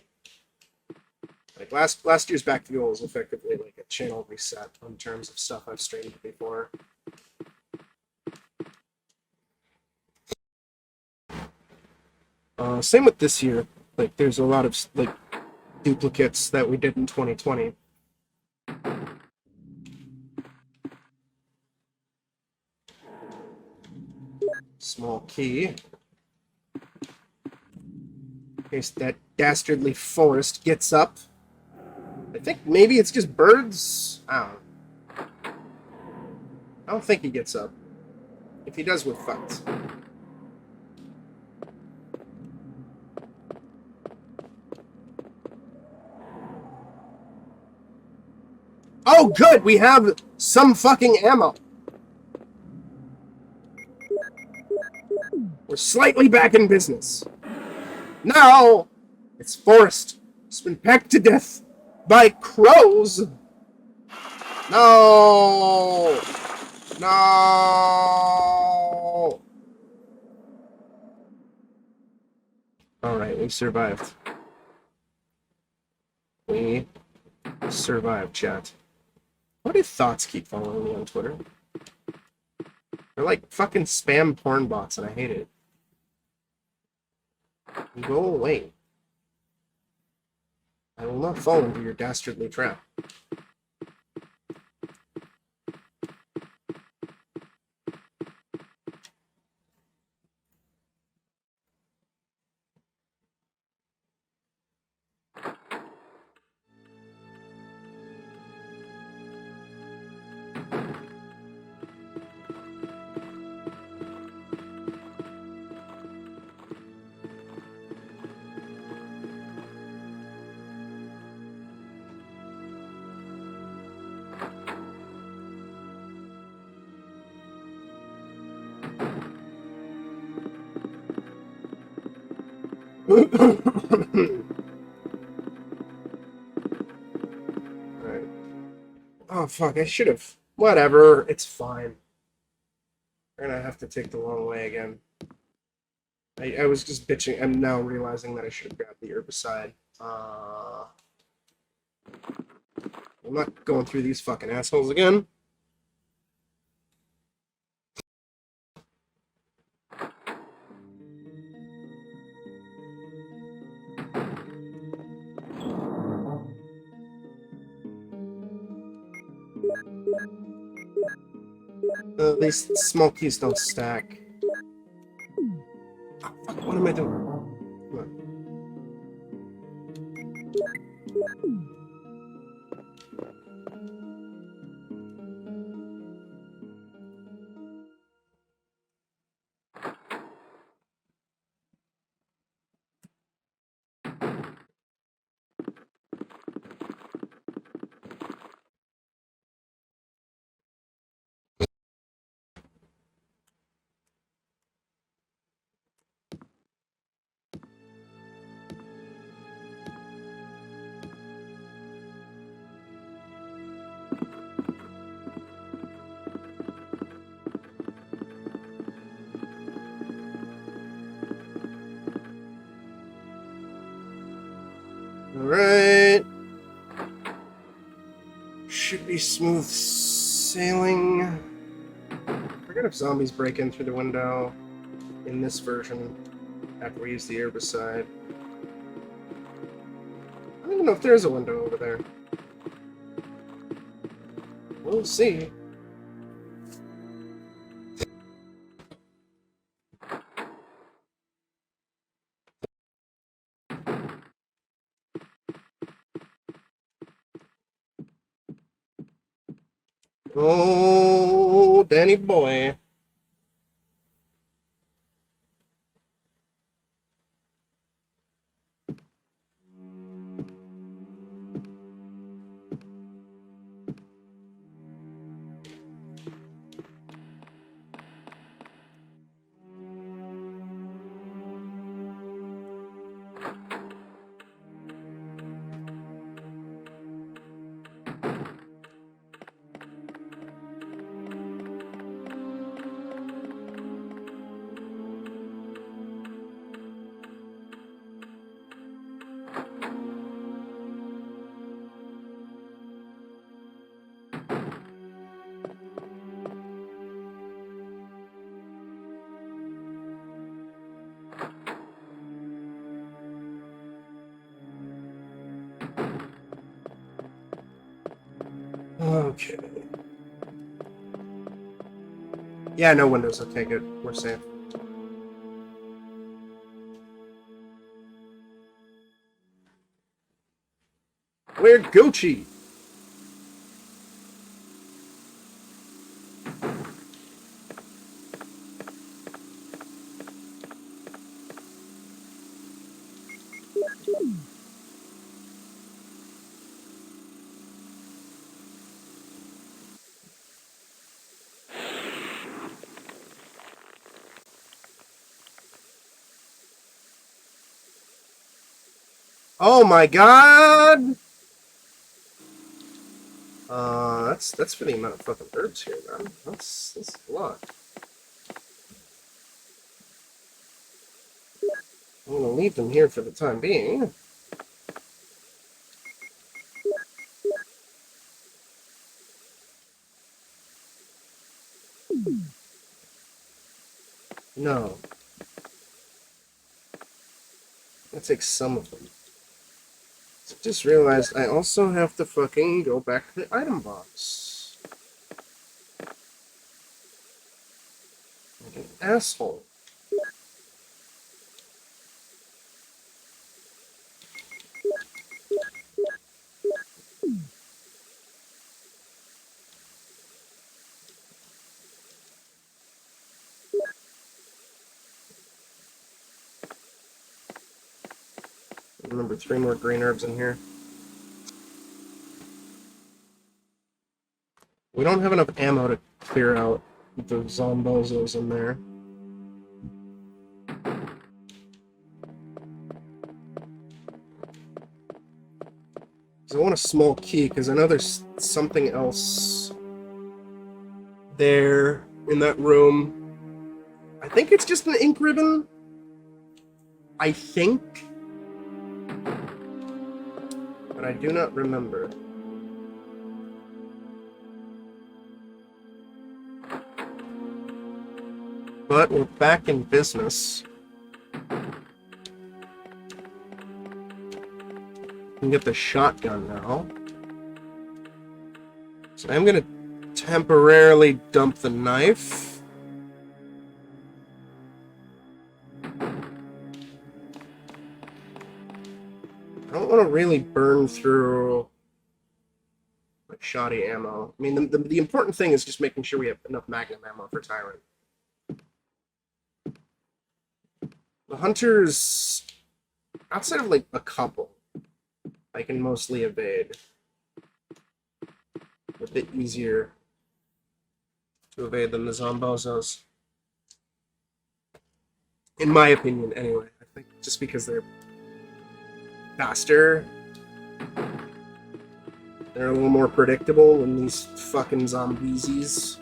Like last year's Back to Ghoul was effectively like a channel reset in terms of stuff I've streamed before. Same with this year. Like, there's a lot of like duplicates that we did in 2020. Small key. In case that dastardly Forrest gets up. I think maybe it's just birds. I don't think he gets up. If he does, we're fucked. Oh, good! We have some fucking ammo. We're slightly back in business. Now, it's Forrest. He's been pecked to death by crows. No! No! Alright, we survived. We survived, chat. Why do thoughts keep following me on Twitter? They're like fucking spam porn bots, and I hate it. Go away. I will not fall into your dastardly trap. Alright. Oh, fuck, I should have. Whatever, it's fine. We're gonna have to take the long way again. I was just bitching. I'm now realizing that I should have grabbed the herbicide. I'm not going through these fucking assholes again. These small keys don't stack. Oh, fuck, what am I doing? Come on. Alright. Should be smooth sailing. I forget if zombies break in through the window in this version after we use the herbicide. even know if there's a window over there. We'll see. Oh, Danny boy. Okay. Yeah, no windows. Okay, good. We're safe. We're Gucci. Oh my god! That's for the amount of fucking herbs here, man. That's a lot. I'm gonna leave them here for the time being. No. I'll take some of them. So just realized I also have to fucking go back to the item box. Like an asshole. Remember, 3 more green herbs in here. We don't have enough ammo to clear out the zombozos in there. I want a small key, because I know there's something else there in that room. I think it's just an ink ribbon. I think. But I do not remember. But we're back in business. We can get the shotgun now. So I'm gonna temporarily dump the knife. I don't want to really burn through like shoddy ammo. I mean, the important thing is just making sure we have enough magnum ammo for Tyrant. The hunters, outside of like a couple, I can mostly evade. A bit easier to evade than the zombozos. In my opinion, anyway. I think just because they're faster, they're a little more predictable than these fucking zombiesies.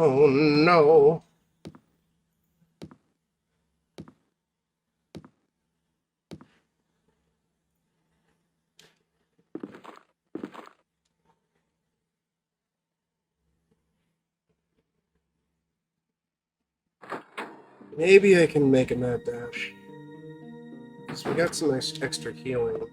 Oh no. Maybe I can make a mad dash. So we got some nice extra healing.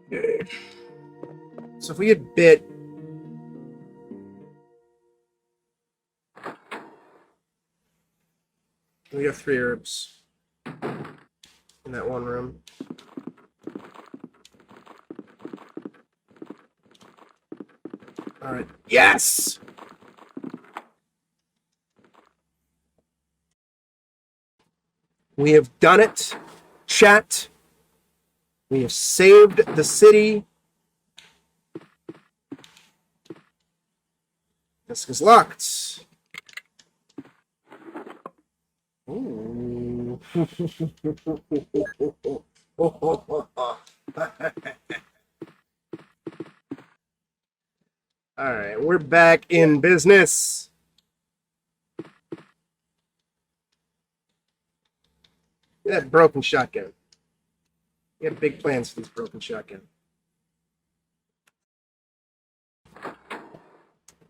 Okay. So if we had bit... We got 3 herbs in that one room. Alright. Yes! We have done it, chat. We have saved the city. This is locked. Ooh. Alright, we're back in business. That broken shotgun. We have big plans for this broken shotgun.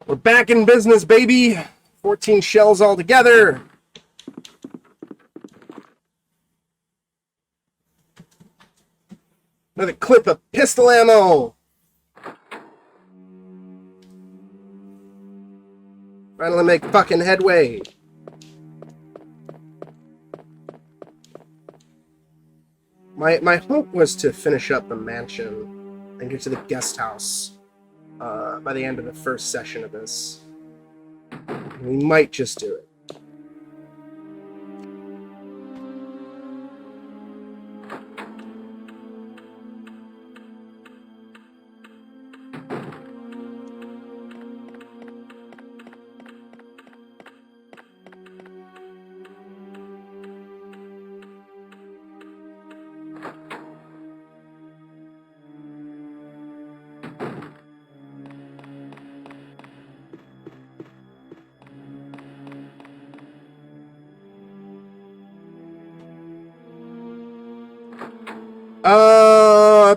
We're back in business, baby. 14 shells altogether. Another clip of pistol ammo. Finally make fucking headway. My hope was to finish up the mansion and get to the guest house by the end of the first session of this. We might just do it.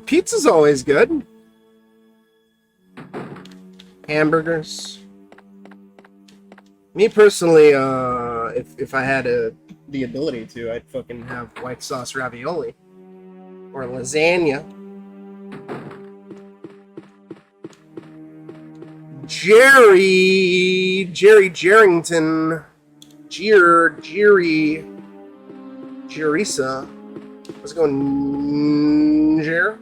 Pizza's always good. Hamburgers. Me personally, if I had the ability to, I'd fucking have white sauce ravioli. Or lasagna. Jerry Jerrington. Jerisa. How's it going, Jer?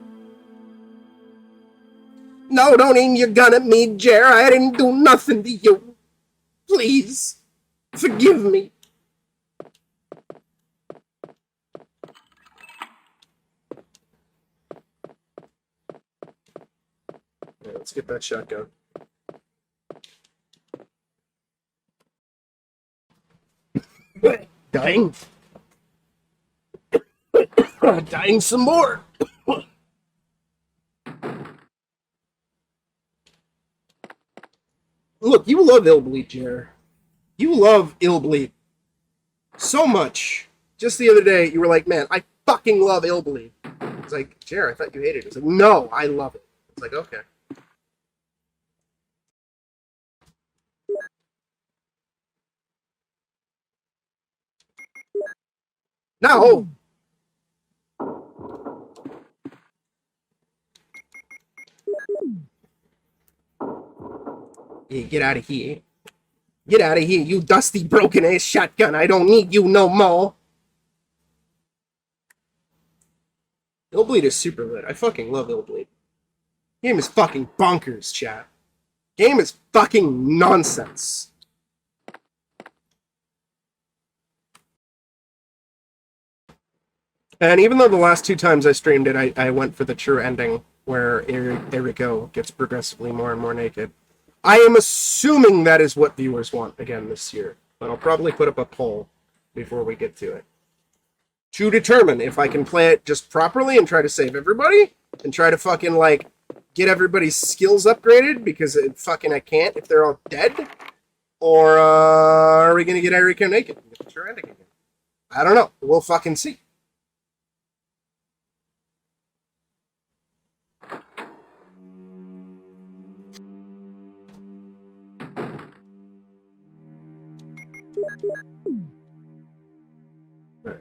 No, don't aim your gun at me, Jer. I didn't do nothing to you. Please, forgive me. Yeah, let's get that shotgun. Dying. Dying some more. Look, you love Illbleed, Jer. You love Illbleed so much. Just the other day, you were like, man, I fucking love Illbleed. It's like, Jer, I thought you hated it. It's like, no, I love it. It's like, okay. No! Yeah, get out of here. Get out of here, you dusty, broken-ass shotgun. I don't need you no more. Illbleed is super lit. I fucking love Illbleed. Game is fucking bonkers, chat. Game is fucking nonsense. And even though the last 2 times I streamed it, I went for the true ending, where Eriko gets progressively more and more naked. I am assuming that is what viewers want again this year, but I'll probably put up a poll before we get to it, to determine if I can play it just properly and try to save everybody, and try to fucking, like, get everybody's skills upgraded, because I can't if they're all dead, or are we gonna get Eriko naked and get the true ending again? I don't know. We'll fucking see. Right.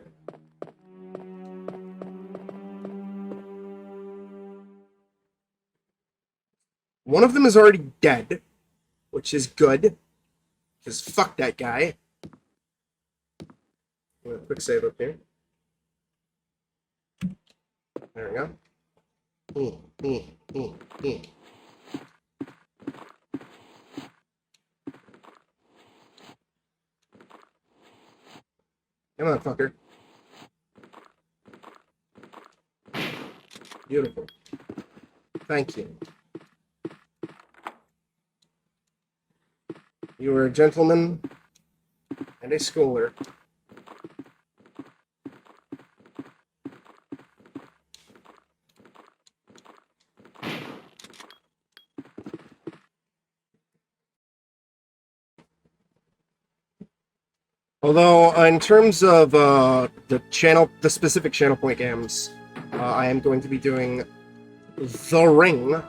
One of them is already dead, which is good, because fuck that guy. Quick save up here. There we go. Come on, fucker. Beautiful. Thank you. You are a gentleman and a schooler. Although, in terms of the specific channel point games, I am going to be doing The Ring,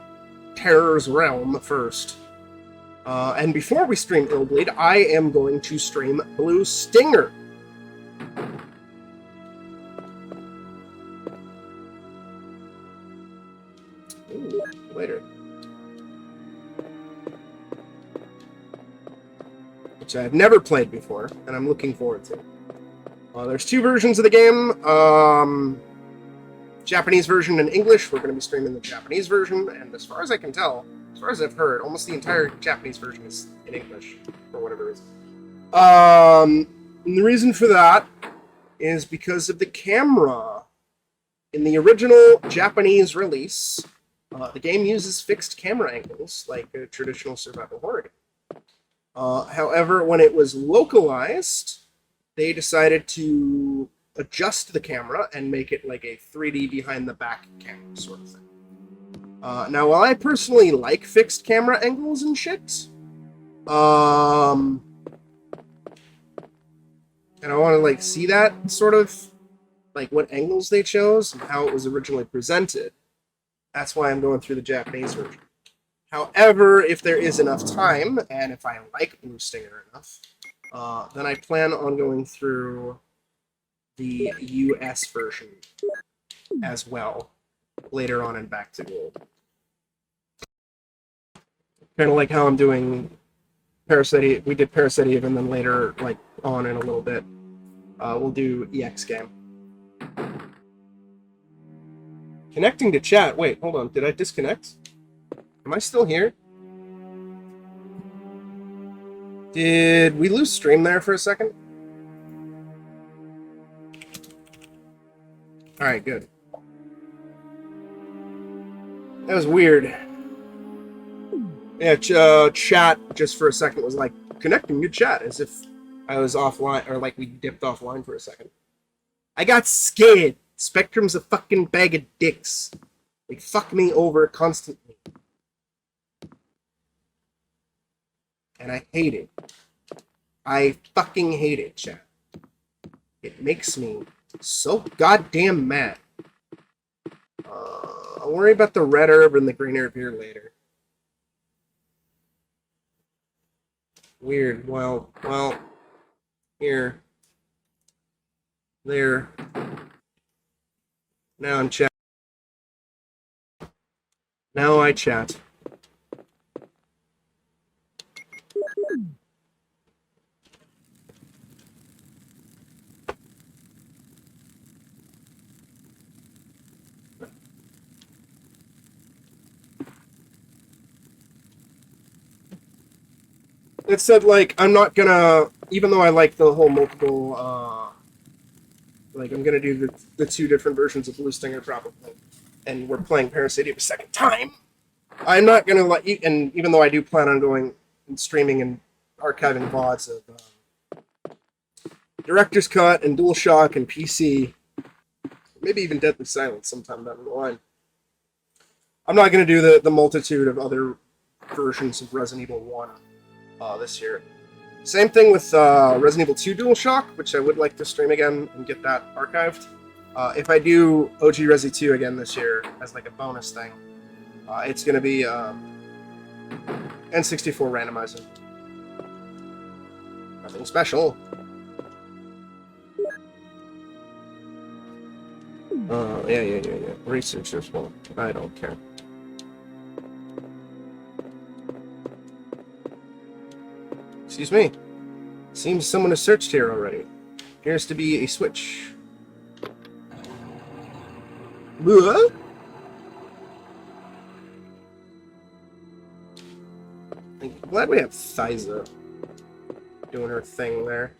Terror's Realm first. And before we stream Illbleed, I am going to stream Blue Stinger. Ooh, later. Which I've never played before, and I'm looking forward to. There's 2 versions of the game. Japanese version and English. We're going to be streaming the Japanese version, and as far as I can tell, as far as I've heard, almost the entire Japanese version is in English, for whatever reason. And the reason for that is because of the camera. In the original Japanese release, the game uses fixed camera angles, like a traditional survival horror game. However, when it was localized, they decided to adjust the camera and make it like a 3D behind the back camera sort of thing. Now, while I personally like fixed camera angles and shit, and I want to like see that sort of like what angles they chose and how it was originally presented, that's why I'm going through the Japanese version. However, if there is enough time, and if I like Blue Stinger enough, then I plan on going through the US version as well later on in Back to Ghoul. Kind of like how I'm doing Parasite. We did Parasite Eve, and then later, like on in a little bit, we'll do EX game. Connecting to chat. Wait, hold on. Did I disconnect? Am I still here? Did we lose stream there for a second? Alright, good. That was weird. Yeah, chat just for a second was like, connecting to chat, as if I was offline, or like we dipped offline for a second. I got scared. Spectrum's a fucking bag of dicks. They fuck me over constantly. And I hate it. I fucking hate it, chat. It makes me so goddamn mad. I'll worry about the red herb and the green herb here later. Weird. Well, here. There. Now I'm chat. Now I chat. it said, like, I'm not gonna, even though I like the whole multiple, like, I'm gonna do the two different versions of Blue Stinger probably, and we're playing Parasitic a second time. I'm not gonna let you, and even though I do plan on going and streaming and archiving VODs of Director's Cut and DualShock and PC, maybe even Deadly Silence sometime down the line, I'm not gonna do the multitude of other versions of Resident Evil 1 this year. Same thing with Resident Evil 2 DualShock, which I would like to stream again and get that archived. If I do OG Resi 2 again this year as like a bonus thing, it's going to be N64 randomizer. Nothing special. Yeah. Research this one. I don't care. Excuse me. Seems someone has searched here already. Appears to be a switch. What? I'm glad we have Thyza doing her thing there.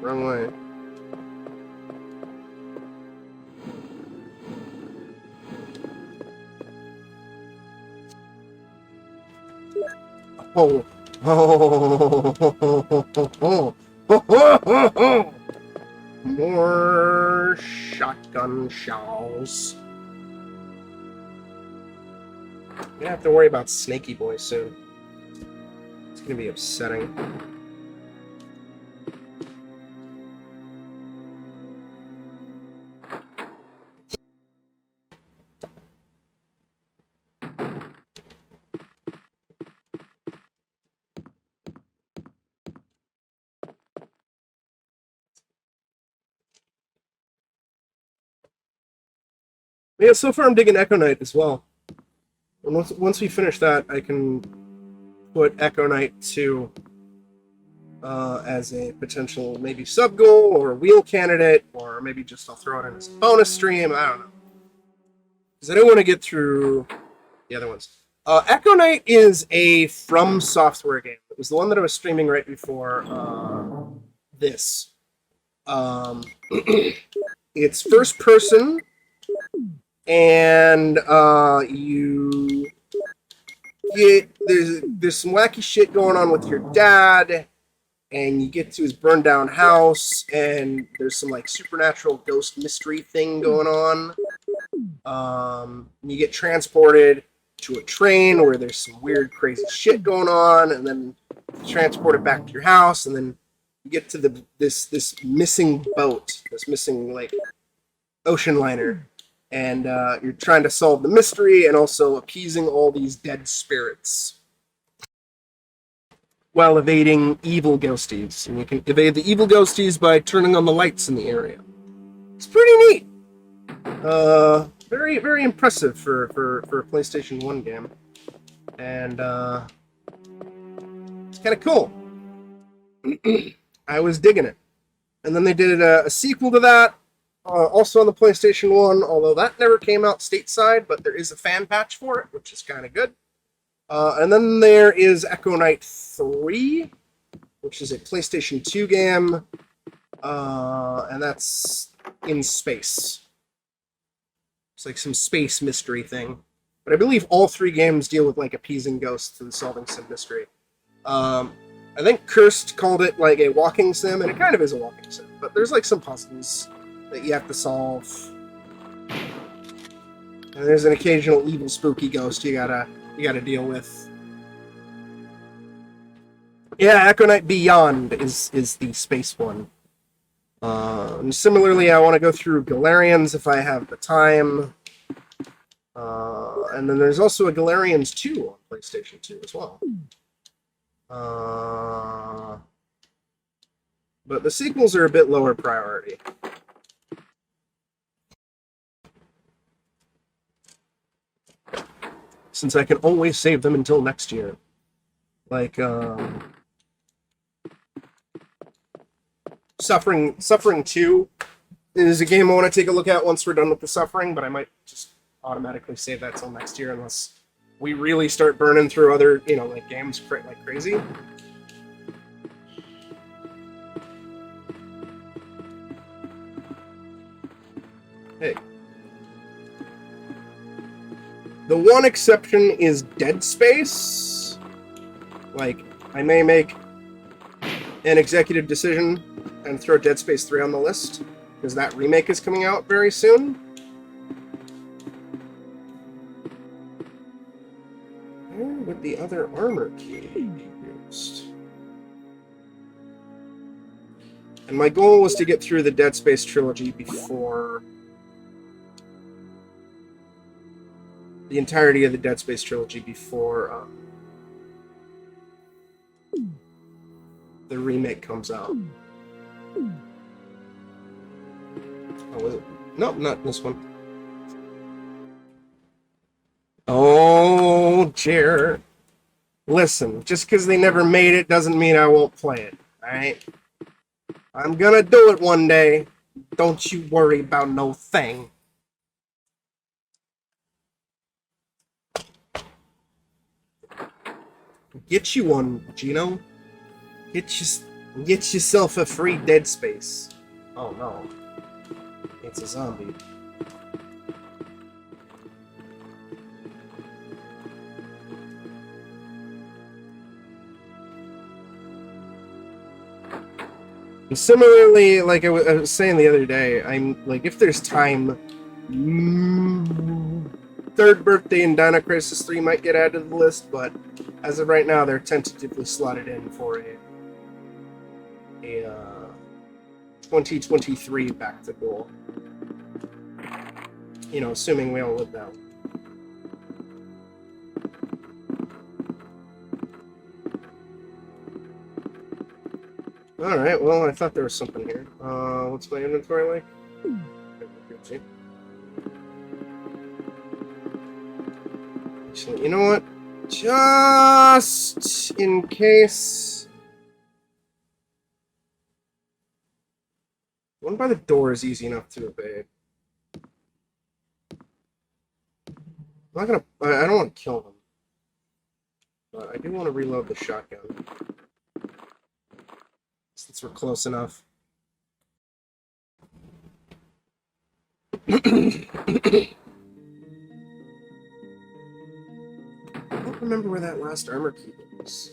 Wrong way. Oh. More shotgun shells. I'm gonna have to worry about Snaky Boy soon. It's gonna be upsetting. Yeah, so far I'm digging Echo Knight as well. And once we finish that, I can put Echo Knight 2 as a potential maybe sub-goal or wheel candidate, or maybe just I'll throw it in as a bonus stream. I don't know. Because I don't want to get through the other ones. Echo Knight is a From Software game. It was the one that I was streaming right before this. It's first person. And you get there's some wacky shit going on with your dad, and you get to his burned down house, and there's some like supernatural ghost mystery thing going on. You get transported to a train where there's some weird crazy shit going on, and then transported back to your house, and then you get to this missing boat, this missing like ocean liner. And you're trying to solve the mystery and also appeasing all these dead spirits while evading evil ghosties. And you can evade the evil ghosties by turning on the lights in the area. It's pretty neat. Very, very impressive for a PlayStation 1 game. And it's kind of cool. I was digging it. And then they did a sequel to that. Also on the PlayStation 1, although that never came out stateside, but there is a fan patch for it, which is kind of good. And then there is Echo Knight 3, which is a PlayStation 2 game, and that's in space. It's like some space mystery thing. But I believe all three games deal with like appeasing ghosts and solving some mystery. I think Cursed called it like a walking sim, and it kind of is a walking sim, but there's like some puzzles that you have to solve. And there's an occasional evil spooky ghost you gotta deal with. Yeah, Echo Knight Beyond is the space one. And similarly, I want to go through Galarians if I have the time. And then there's also a Galarians 2 on PlayStation 2 as well. But the sequels are a bit lower priority. Since I can always save them until next year. Like, Suffering 2 It is a game I want to take a look at once we're done with the Suffering, but I might just automatically save that till next year unless we really start burning through other, like games like crazy. Hey. The one exception is Dead Space. Like, I may make an executive decision and throw Dead Space 3 on the list, because that remake is coming out very soon. Where would the other armor key be used? And my goal was to get through the Dead Space trilogy before... the entirety of the Dead Space trilogy before the remake comes out. Oh, was it? Nope, not this one. Oh, Jer. Listen, just because they never made it doesn't mean I won't play it, alright? I'm gonna do it one day. Don't you worry about no thing. Get you one, Gino. Get yourself a free Dead Space. Oh no. It's a zombie. And similarly, like I was saying the other day, I'm like, if there's time, Third Birthday and Dino Crisis 3 might get added to the list, but as of right now, they're tentatively slotted in for a 2023 back to Ghoul. Assuming we all live down. Alright, well, I thought there was something here. What's my inventory like? Actually, you know what? Just in case... one by the door is easy enough to evade. I'm not gonna... I don't want to kill them. But I do want to reload the shotgun. Since we're close enough. I don't remember where that last armor key was.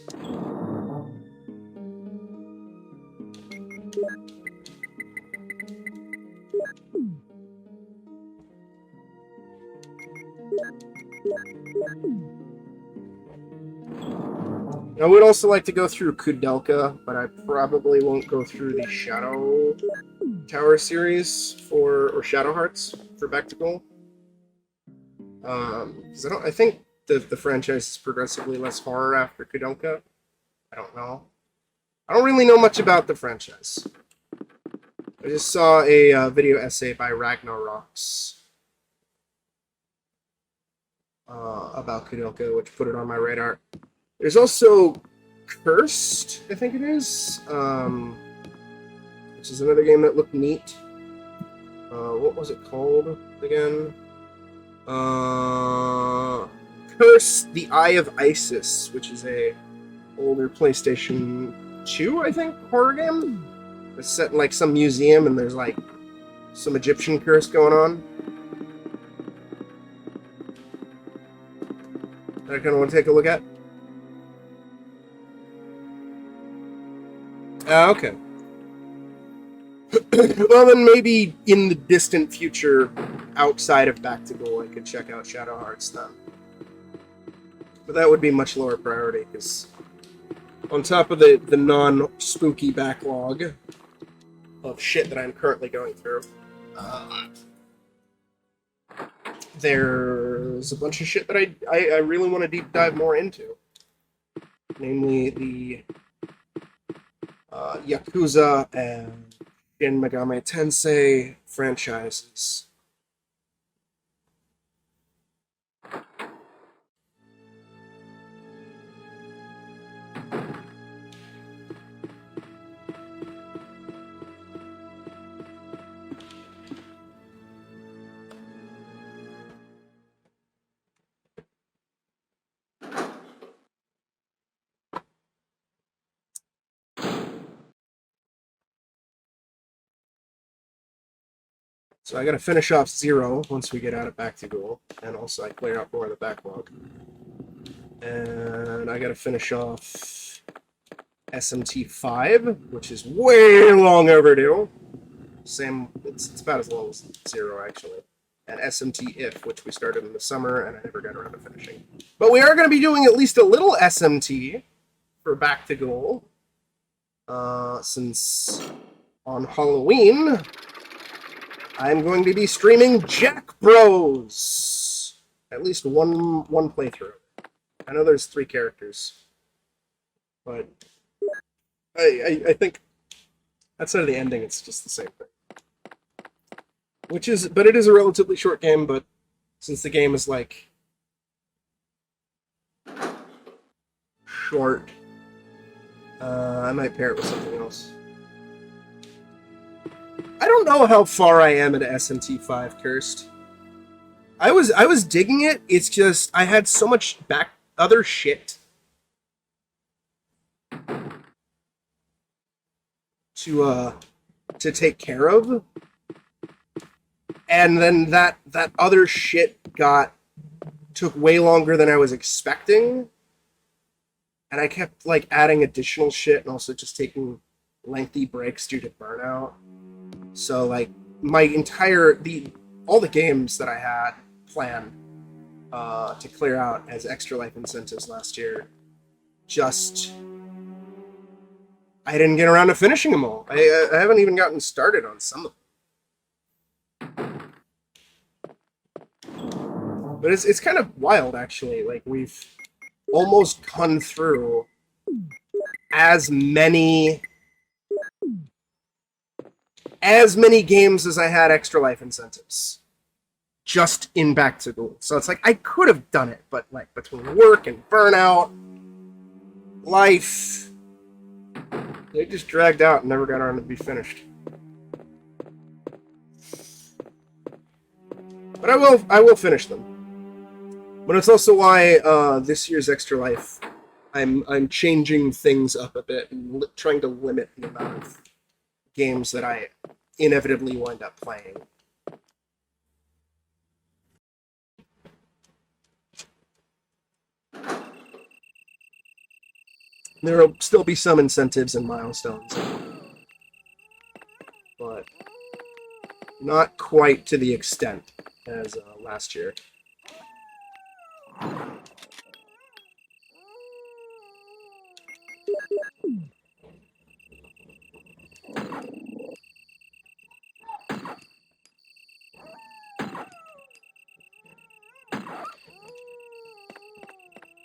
I would also like to go through Kudelka, but I probably won't go through the Shadow Tower series or Shadow Hearts for Back to Ghoul. Because I think the franchise is progressively less horror after Kudelka. I don't know. I don't really know much about the franchise. I just saw a video essay by Ragnarox about Kudelka, which put it on my radar. There's also Cursed, I think it is, which is another game that looked neat. What was it called again? Cursed: The Eye of Isis, which is a older PlayStation 2, I think, horror game. It's set in like some museum, and there's like some Egyptian curse going on. That I kind of want to take a look at. Okay. Well, then maybe in the distant future, outside of Back to Ghoul, I could check out Shadow Hearts then. But that would be much lower priority, because on top of the non-spooky backlog of shit that I'm currently going through, there's a bunch of shit that I really want to deep dive more into. Namely, the Yakuza and Shin Megami Tensei franchises. So I gotta finish off 0 once we get out of Back to Ghoul, and also I clear out more of the backlog. And I gotta finish off SMT 5, which is way long overdue. Same, it's about as long as 0 actually. And SMT If, which we started in the summer, and I never got around to finishing. But we are going to be doing at least a little SMT for Back to Ghoul, since on Halloween I'm going to be streaming Jack Bros. At least one playthrough. I know there's 3 characters, but I think outside of the ending, it's just the same thing. But it is a relatively short game, but since the game is like short, I might pair it with something else. I don't know how far I am into SMT 5 Cursed. I was digging it. It's just I had so much other shit to take care of. And then that other shit took way longer than I was expecting. And I kept like adding additional shit and also just taking lengthy breaks due to burnout. So like all the games that I had planned to clear out as extra life incentives last year, I didn't get around to finishing them all. I haven't even gotten started on some of them. But it's kind of wild, actually. Like, we've almost gone through as many games as I had extra life incentives just in Back to Ghoul. So it's like, I could have done it, but like between work and burnout, life, they just dragged out and never got around to be finished. But I will finish them. But it's also why this year's Extra Life, I'm changing things up a bit and trying to limit the amount of games that I inevitably wind up playing. There will still be some incentives and milestones, but not quite to the extent as last year.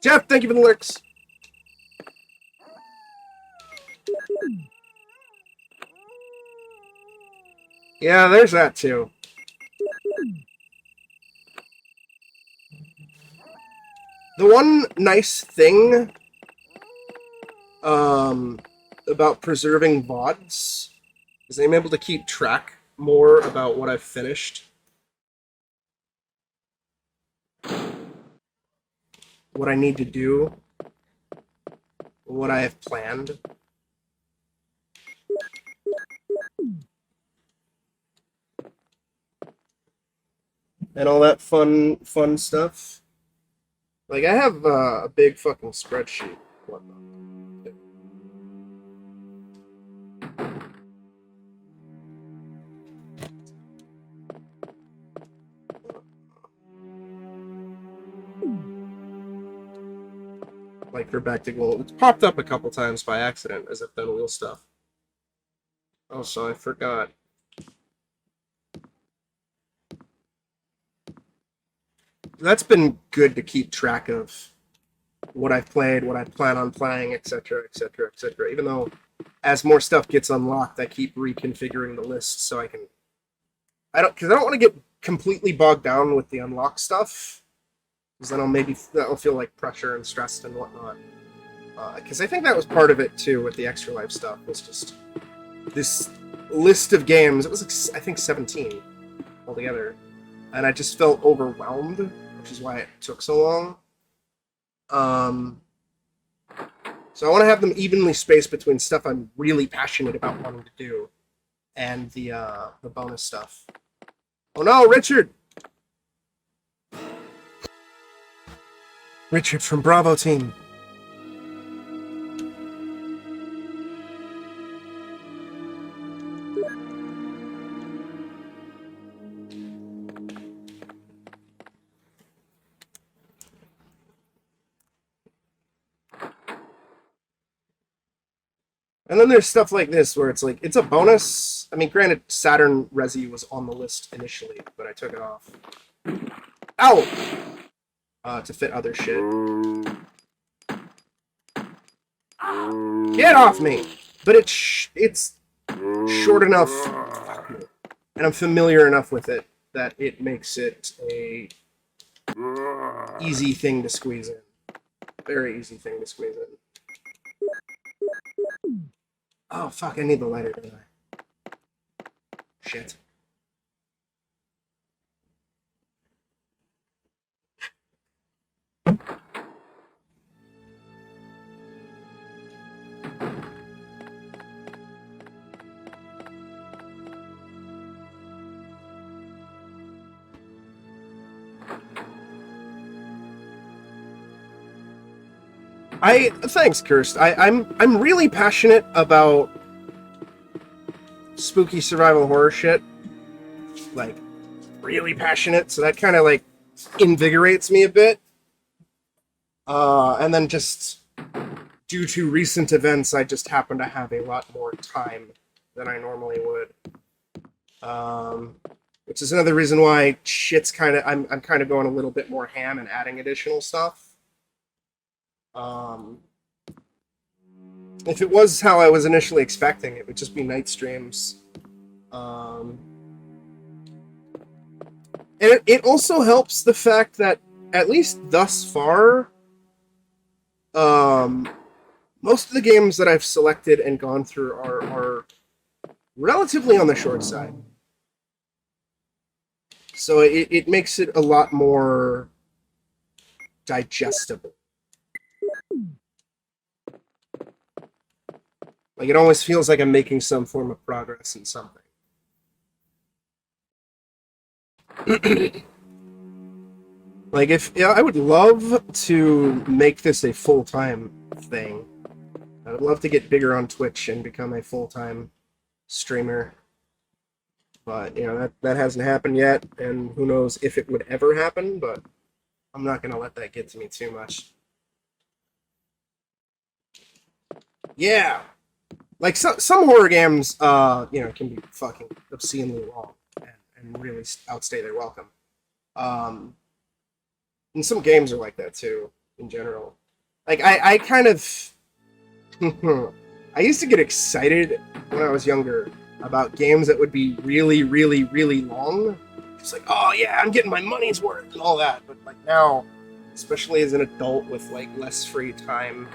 Jeff, thank you for the lyrics. Yeah, there's that too. The one nice thing about preserving VODs is I'm able to keep track more about what I've finished, what I need to do, what I have planned. And all that fun stuff. Like, I have a big fucking spreadsheet. What the? Like, for Back to Ghoul. It's popped up a couple times by accident as I've done wheel stuff. Also, I forgot. That's been good to keep track of what I've played, what I plan on playing, etc., etc., etc. Even though, as more stuff gets unlocked, I keep reconfiguring the list so because I don't want to get completely bogged down with the unlock stuff, because then that'll feel like pressure and stressed and whatnot. Because I think that was part of it too with the Extra Life stuff, was just this list of games. It was, I think, 17 altogether, and I just felt overwhelmed, which is why it took so long. So I want to have them evenly spaced between stuff I'm really passionate about wanting to do and the bonus stuff. Oh no, Richard! Richard from Bravo Team. And then there's stuff like this where it's like, it's a bonus. I mean, granted, Saturn Resi was on the list initially, but I took it off. Ow! To fit other shit. Get off me! But it's short enough, and I'm familiar enough with it that it makes it a easy thing to squeeze in. Very easy thing to squeeze in. Oh fuck! I need the lighter, don't I? Shit. Thanks, Kirst. I'm really passionate about spooky survival horror shit. Like, really passionate, so that kind of like invigorates me a bit. And then just due to recent events, I just happen to have a lot more time than I normally would. Which is another reason why shit's kind of I'm kind of going a little bit more ham and adding additional stuff. If it was how I was initially expecting, it would just be night streams. And it also helps the fact that, at least thus far, most of the games that I've selected and gone through are relatively on the short side. So it makes it a lot more digestible. Like, it always feels like I'm making some form of progress in something. Like, I would love to make this a full-time thing. I would love to get bigger on Twitch and become a full-time streamer. But, that hasn't happened yet, and who knows if it would ever happen, but I'm not going to let that get to me too much. Yeah! Like, some horror games, can be fucking obscenely long and really outstay their welcome. And some games are like that, too, in general. Like, I kind of... I used to get excited when I was younger about games that would be really, really, really long. It's like, oh yeah, I'm getting my money's worth and all that. But, like, now, especially as an adult with, like, less free time...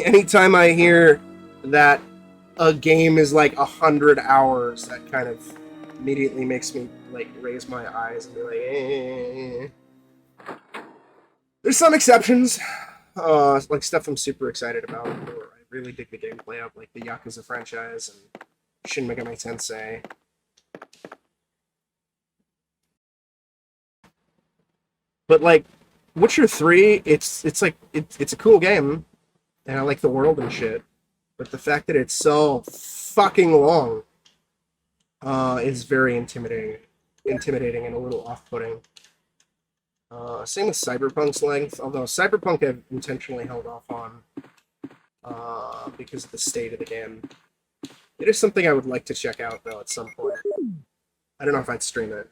Anytime I hear that a game is like 100 hours, that kind of immediately makes me like raise my eyes and be like, eh. There's some exceptions, like stuff I'm super excited about, or I really dig the gameplay of, like the Yakuza franchise and Shin Megami Tensei. But like Witcher 3, it's a cool game. And I like the world and shit. But the fact that it's so fucking long is very intimidating and a little off-putting. Same with Cyberpunk's length, although Cyberpunk I've intentionally held off on because of the state of the game. It is something I would like to check out, though, at some point. I don't know if I'd stream it.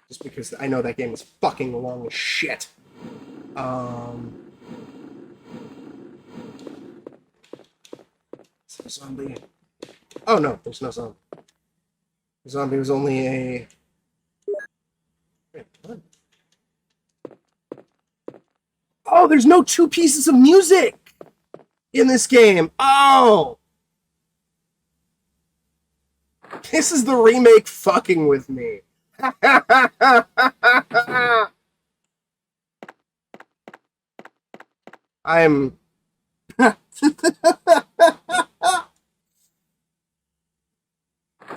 Just because I know that game is fucking long as shit. Zombie. Oh no, there's no zombie. The zombie was only a... Wait, what? Oh, there's no 2 pieces of music in this game. Oh! This is the remake fucking with me. I'm...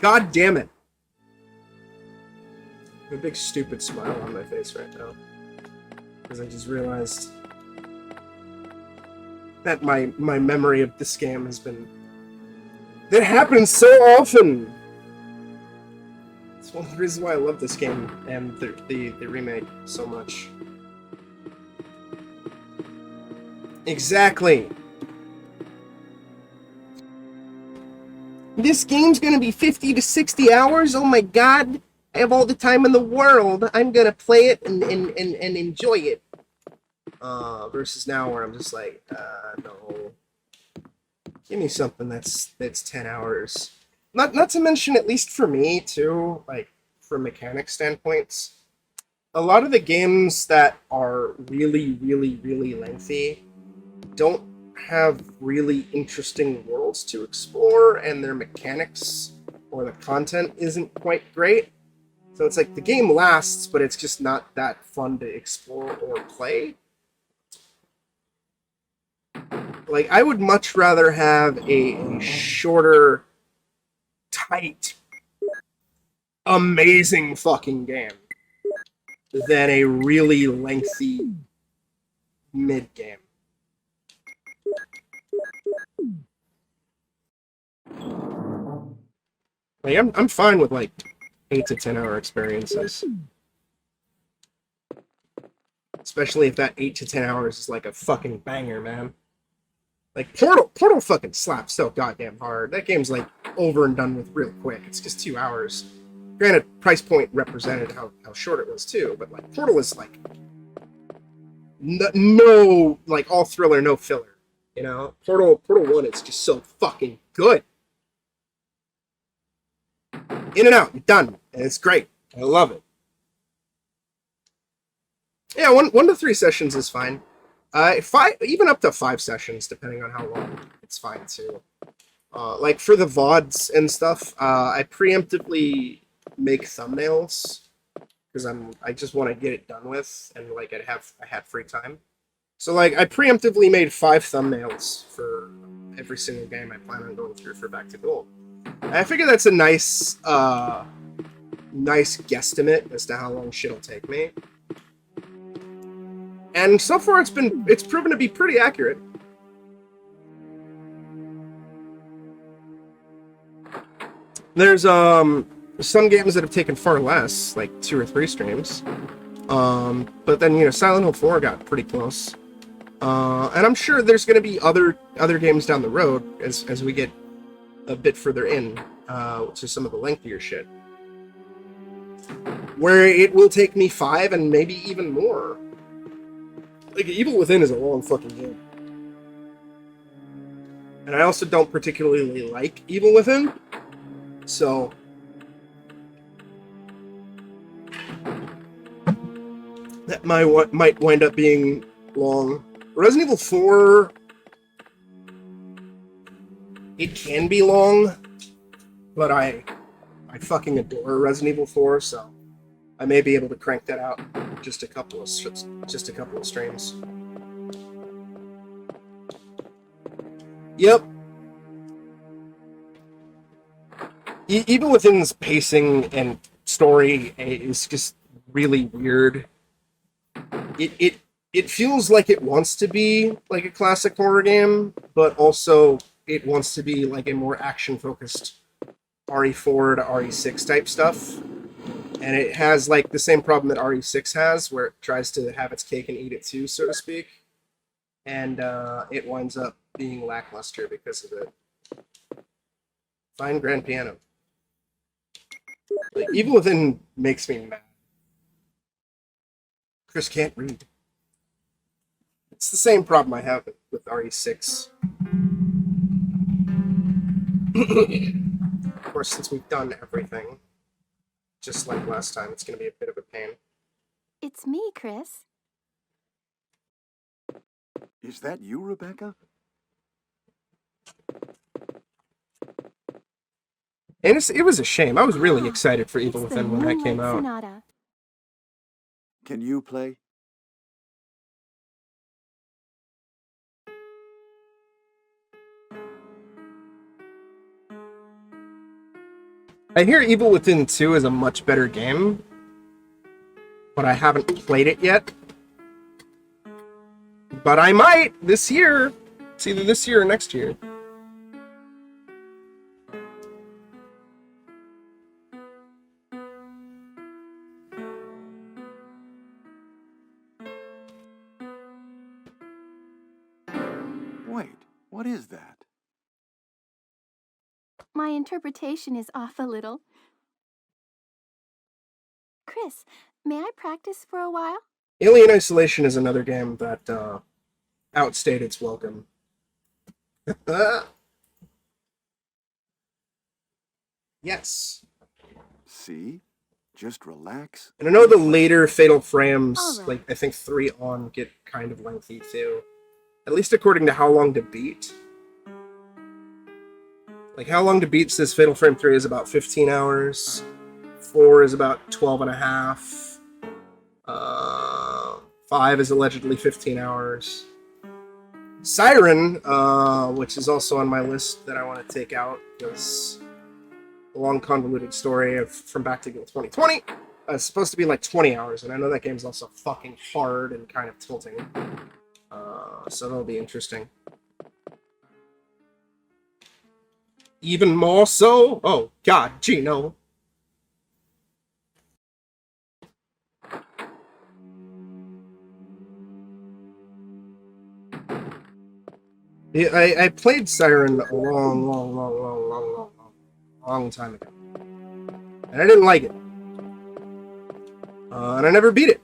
God damn it. I have a big stupid smile on my face right now. Because I just realized that my memory of this game has been... That happens so often! It's one of the reasons why I love this game and the remake so much. Exactly! This game's gonna be 50 to 60 hours? Oh my god! I have all the time in the world! I'm gonna play it and enjoy it. Versus now where I'm just like, no. Give me something that's 10 hours. Not to mention, at least for me, too, like, from mechanic standpoints, a lot of the games that are really, really, really lengthy don't have really interesting worlds to explore, and their mechanics or the content isn't quite great. So it's like the game lasts, but it's just not that fun to explore or play. Like, I would much rather have a shorter, tight, amazing fucking game than a really lengthy mid game. Like, I'm fine with like 8 to 10 hour experiences. Especially if that 8 to 10 hours is like a fucking banger, man. Like, Portal fucking slaps so goddamn hard. That game's like over and done with real quick. It's just 2 hours. Granted, price point represented how short it was too, but like Portal is like no like all thriller, no filler. You know, Portal 1 is just so fucking good. In and out, you're done, and it's great. I love it. Yeah, one to 3 sessions is fine. 5, even up to 5 sessions, depending on how long, it's fine too. Like for the VODs and stuff, I preemptively make thumbnails because I just want to get it done with, and like I had free time. So like I preemptively made 5 thumbnails for every single game I plan on going through for Back to Ghoul. And I figure that's a nice guesstimate as to how long shit'll take me. And so far it's proven to be pretty accurate. There's some games that have taken far less, like 2 or 3 streams. But then, you know, Silent Hill 4 got pretty close. And I'm sure there's going to be other games down the road as we get a bit further in to some of the lengthier shit, where it will take me 5 and maybe even more. Like, Evil Within is a long fucking game. And I also don't particularly like Evil Within, so that might wind up being long. Resident Evil 4, it can be long, but I fucking adore Resident Evil 4, so I may be able to crank that out just a couple of streams. Yep. Even Within's pacing and story is just really weird. It feels like it wants to be like a classic horror game, but also it wants to be like a more action-focused RE4 to RE6 type stuff. And it has like the same problem that RE6 has, where it tries to have its cake and eat it too, so to speak. And it winds up being lackluster because of it. Fine grand piano. Like, Evil Within makes me mad. Chris can't read. It's the same problem I have with RE6. Of course, since we've done everything, just like last time, it's going to be a bit of a pain. It's me, Chris. Is that you, Rebecca? And it was a shame. I was really excited for It's Evil the Within when that came Moonlight out. Sonata. Can you play? I hear Evil Within 2 is a much better game, but I haven't played it yet. But I might this year. It's either this year or next year. Wait, what is that? My interpretation is off a little. Chris, may I practice for a while? Alien Isolation is another game that outstayed its welcome. Yes. See? Just relax. And I know the later Fatal Frames, Alright. like I think 3 on, get kind of lengthy too. At least according to How Long to Beat. Like How Long to Beat says Fatal Frame 3 is about 15 hours. 4 is about 12 and a half. 5 is allegedly 15 hours. Siren, which is also on my list that I want to take out, because a long convoluted story from Back to Ghoul 2020 is supposed to be like 20 hours, and I know that game's also fucking hard and kind of tilting. So that'll be interesting. Even more so? Oh, God, Gino. Yeah, I played Siren a long time ago. And I didn't like it. And I never beat it.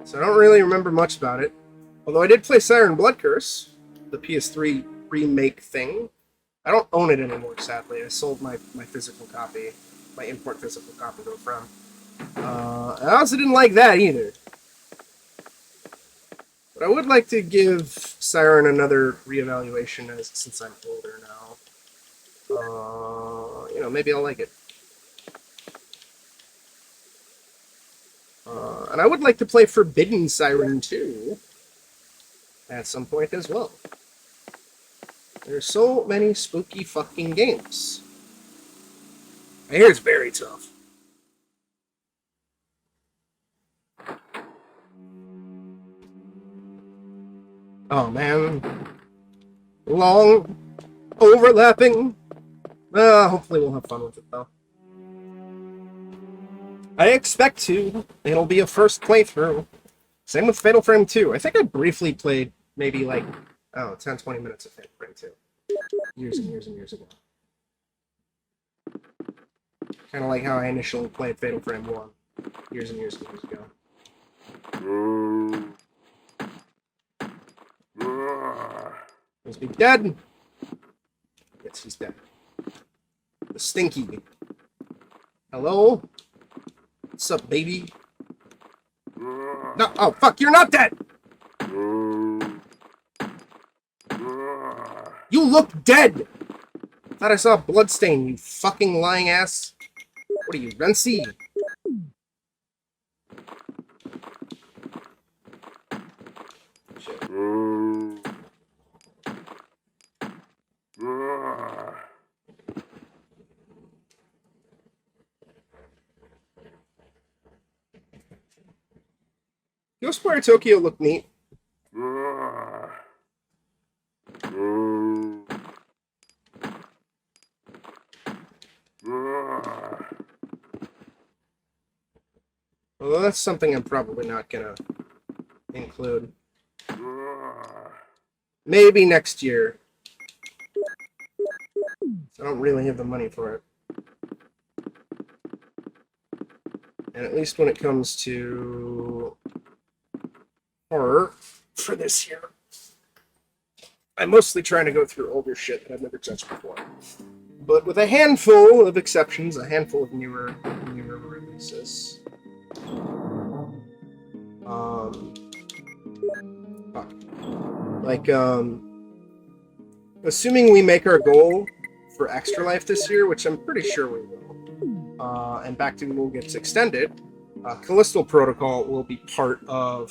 So I don't really remember much about it. Although I did play Siren Blood Curse, the PS3 remake thing. I don't own it anymore, sadly. I sold my physical copy, my import physical copy to a friend. I also didn't like that either. But I would like to give Siren another reevaluation since I'm older now. Maybe I'll like it. And I would like to play Forbidden Siren 2 at some point as well. There's so many spooky fucking games. I hear it's very tough. Oh man. Long, overlapping. Hopefully we'll have fun with it though. I expect to. It'll be a first playthrough. Same with Fatal Frame 2. I think I briefly played maybe like, 10-20 minutes of Fatal Frame 2. Years and years and years ago. Kind of like how I initially played Fatal Frame 1. Years and years and years ago. Must be dead. Yes, he's dead. The Stinky. Hello? What's up, baby? No, oh, fuck, you're not dead! You look dead! Thought I saw a bloodstain, you fucking lying ass. What are you, Renzi? Shit. Ghostwire Tokyo looked neat. Although that's something I'm probably not gonna include. Maybe next year. I don't really have the money for it. And at least when it comes to horror for this year, I'm mostly trying to go through older shit that I've never touched before. But with a handful of exceptions, a handful of newer releases. Fuck. Like, assuming we make our goal for Extra Life this year, which I'm pretty sure we will, and Back to Ghoul gets extended, Callisto Protocol will be part of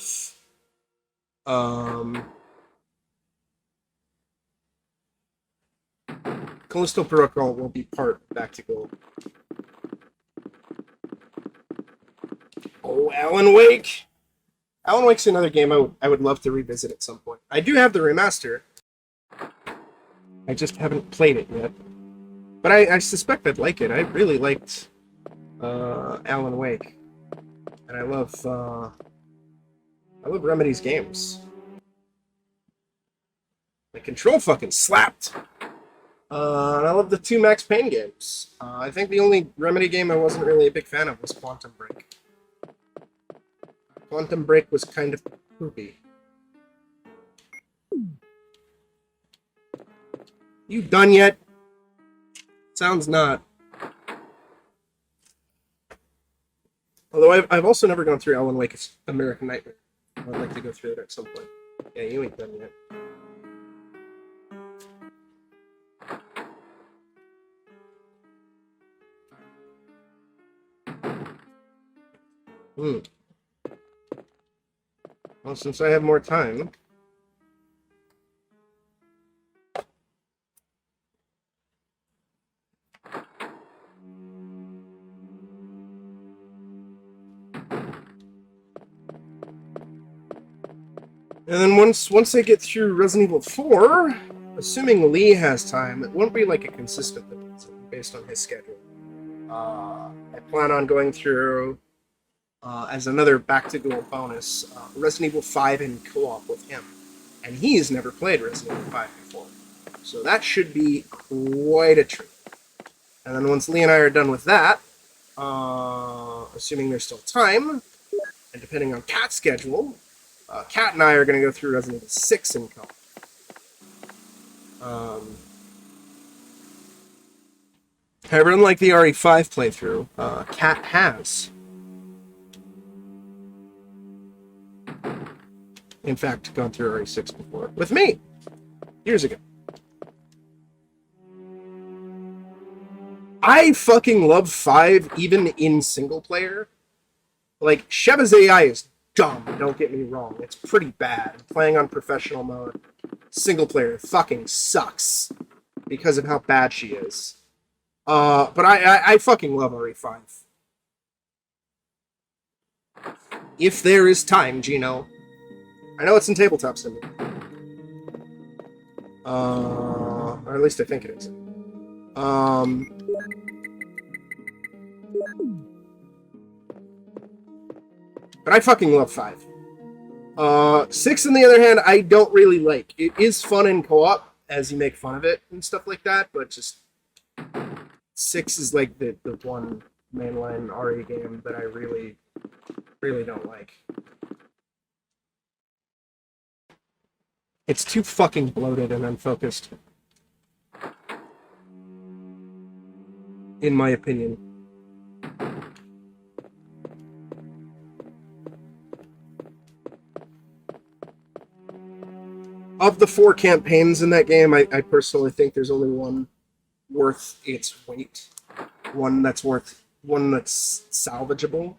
Callisto Protocol will be part back to Ghoul. Oh, Alan Wake! Alan Wake's another game I would love to revisit at some point. I do have the remaster. I just haven't played it yet. But I suspect I'd like it. I really liked Alan Wake. And I love Remedy's games. The Control fucking slapped! And I love the 2 Max Payne games. I think the only Remedy game I wasn't really a big fan of was Quantum Break. Quantum Break was kind of poopy. You done yet? Sounds not. Although I've also never gone through Alan Wake's American Nightmare. I'd like to go through it at some point. Yeah, you ain't done yet. Well, since I have more time... And then once I get through Resident Evil 4, assuming Lee has time, it won't be like a consistent thing based on his schedule. I plan on going through, as another Back to Ghoul bonus, Resident Evil 5 in co-op with him. And he's never played Resident Evil 5 before. So that should be quite a treat. And then once Lee and I are done with that, assuming there's still time, and depending on Kat's schedule, Kat and I are going to go through Resident Evil 6 in co-op. However, unlike the RE5 playthrough, Kat has, in fact, gone through RE6 before. With me! Years ago. I fucking love 5 even in single player. Like, Sheva's AI is dumb, don't get me wrong. It's pretty bad. Playing on professional mode, single player fucking sucks because of how bad she is. But I fucking love RE5. If there is time, Gino. I know it's in Tabletop Sim. Or at least I think it is. But I fucking love 5. 6, on the other hand, I don't really like. It is fun in co-op, as you make fun of it and stuff like that, but just... 6 is like the one mainline RE game that I really, really don't like. It's too fucking bloated and unfocused. In my opinion. Of the 4 campaigns in that game, I personally think there's only one worth its weight. One that's salvageable.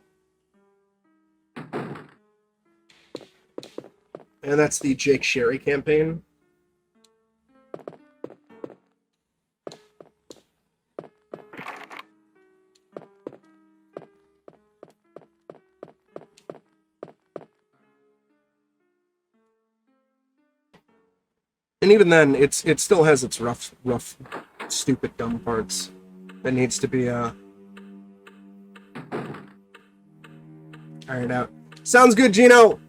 And that's the Jake Sherry campaign. And even then, it still has its rough, stupid, dumb parts that needs to be ironed out. Sounds good, Gino.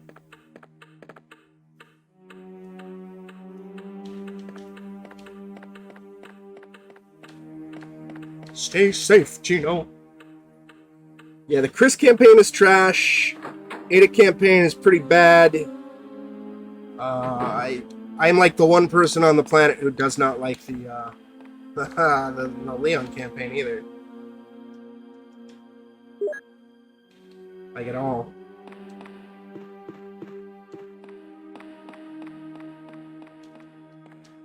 Stay safe, Gino. Yeah, the Chris campaign is trash. Ada campaign is pretty bad. I'm like the one person on the planet who does not like the Leon campaign either. Like at all.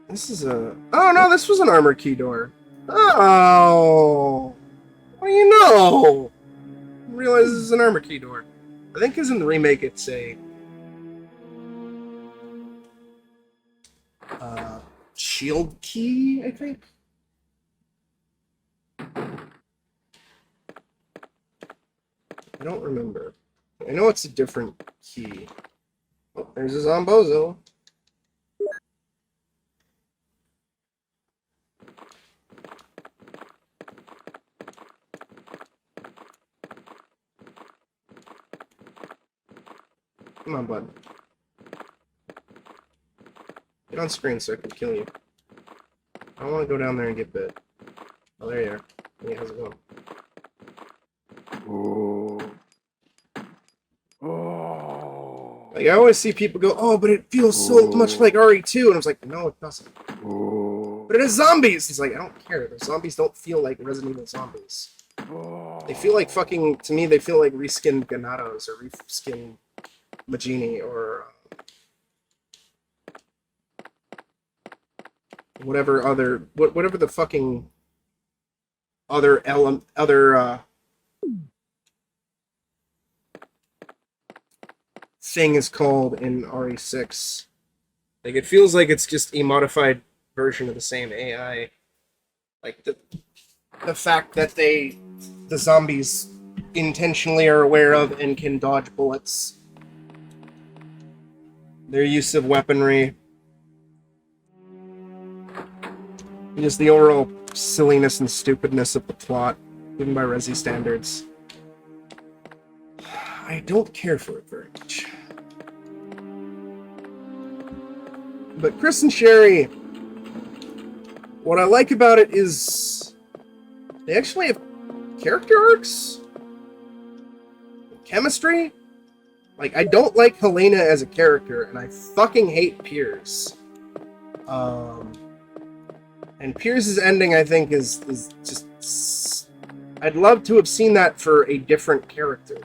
This is a... Oh no, this was an armor key door. Oh! What do you know? I didn't realize this is an armor key door. I think because in the remake it's a... shield key, I think? don't remember. I know it's a different key. Oh, there's a Zombozo. Come on, bud. Get on screen so I can kill you. I don't want to go down there and get bit. Oh, there you are. Hey, how's it going? Like, I always see people go, oh, but it feels so much like RE2. And I was like, no, it doesn't. But it is zombies! It's like, I don't care. The zombies don't feel like Resident Evil zombies. They feel like fucking, to me, they feel like reskinned Ganados or reskinned Magini or whatever the fucking other thing is called in RE6. Like, it feels like it's just a modified version of the same AI. Like, the fact that the zombies intentionally are aware of and can dodge bullets. Their use of weaponry. Just the overall silliness and stupidness of the plot, even by Resi standards. I don't care for it very much. But Chris and Sherry, what I like about it is they actually have character arcs, chemistry. Like, I don't like Helena as a character, and I fucking hate Piers. And Piers' ending, I think, is just... I'd love to have seen that for a different character.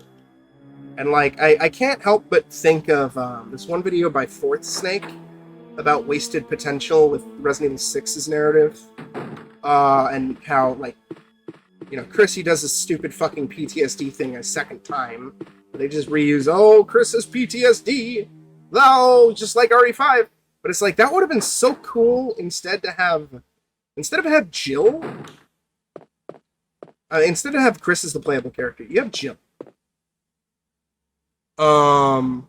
And, like, I can't help but think of this one video by Fourth Snake about wasted potential with Resident Evil 6's narrative. And how, like, you know, Chrissy does this stupid fucking PTSD thing a second time. They just reuse, oh, Chris has PTSD, thou, just like RE5. But it's like, that would have been so cool instead of have Jill, instead of have Chris as the playable character, you have Jill. And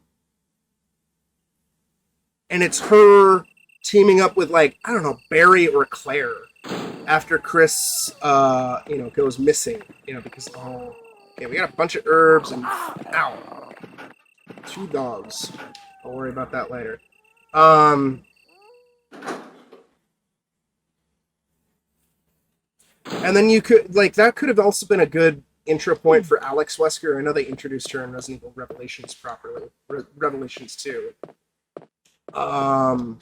it's her teaming up with, like, I don't know, Barry or Claire after Chris, you know, goes missing, you know, because, oh, okay, we got a bunch of herbs and, ow, 2 dogs. I'll worry about that later. And then you could, like, that could have also been a good intro point for Alex Wesker. I know they introduced her in Resident Evil Revelations properly. Revelations 2. And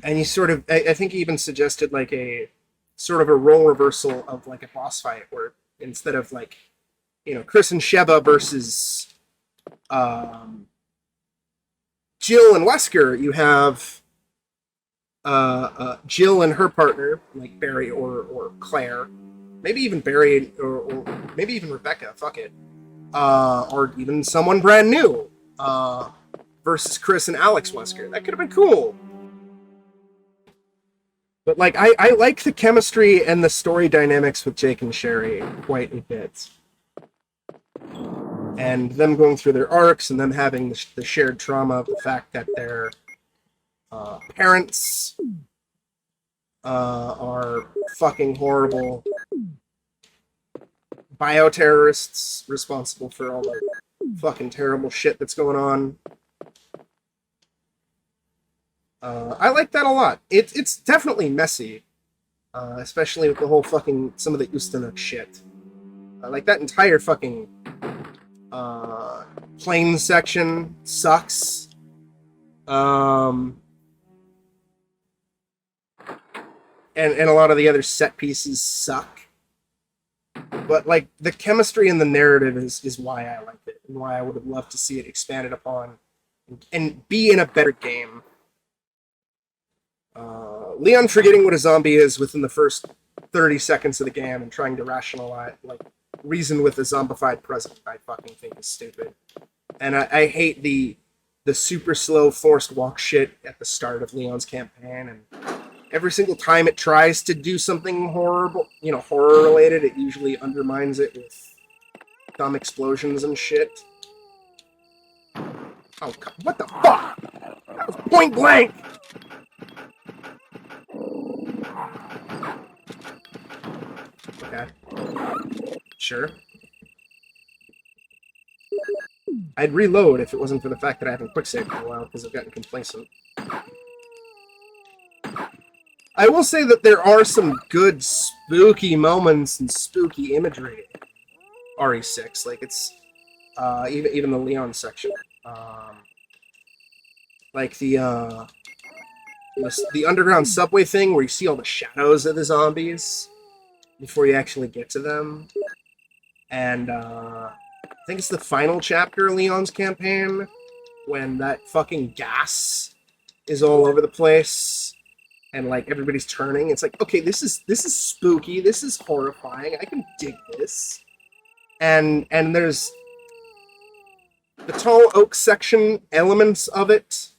you sort of, I think he even suggested, like, a sort of a role reversal of, like, a boss fight where instead of, like, you know, Chris and Sheva versus Jill and Wesker, you have Jill and her partner, like Barry or Claire, maybe even Barry or maybe even Rebecca, fuck it, or even someone brand new, versus Chris and Alex Wesker. That could have been cool. But, like, I like the chemistry and the story dynamics with Jake and Sherry quite a bit. And them going through their arcs and them having the shared trauma of the fact that their parents are fucking horrible bioterrorists responsible for all the fucking terrible shit that's going on. I like that a lot. It's definitely messy, especially with the whole fucking some of the Ustanuk shit. Like that entire fucking plane section sucks. And a lot of the other set pieces suck. But, like, the chemistry and the narrative is why I like it, and why I would have loved to see it expanded upon and be in a better game. Leon forgetting what a zombie is within the first 30 seconds of the game and trying to rationalize, like, reason with a zombified president, I fucking think is stupid. And I hate the super slow forced walk shit at the start of Leon's campaign, and every single time it tries to do something horrible, you know, horror related, it usually undermines it with dumb explosions and shit. Oh, what the fuck? That was point blank! Okay. Sure. I'd reload if it wasn't for the fact that I haven't quicksaved for a while, because I've gotten complacent. I will say that there are some good spooky moments and spooky imagery in RE6. Like, it's... even the Leon section. Like the underground subway thing where you see all the shadows of the zombies before you actually get to them. And I think it's the final chapter of Leon's campaign when that fucking gas is all over the place and like everybody's turning. It's like, okay, this is spooky, this is horrifying, I can dig this. And there's the tall oak section elements of it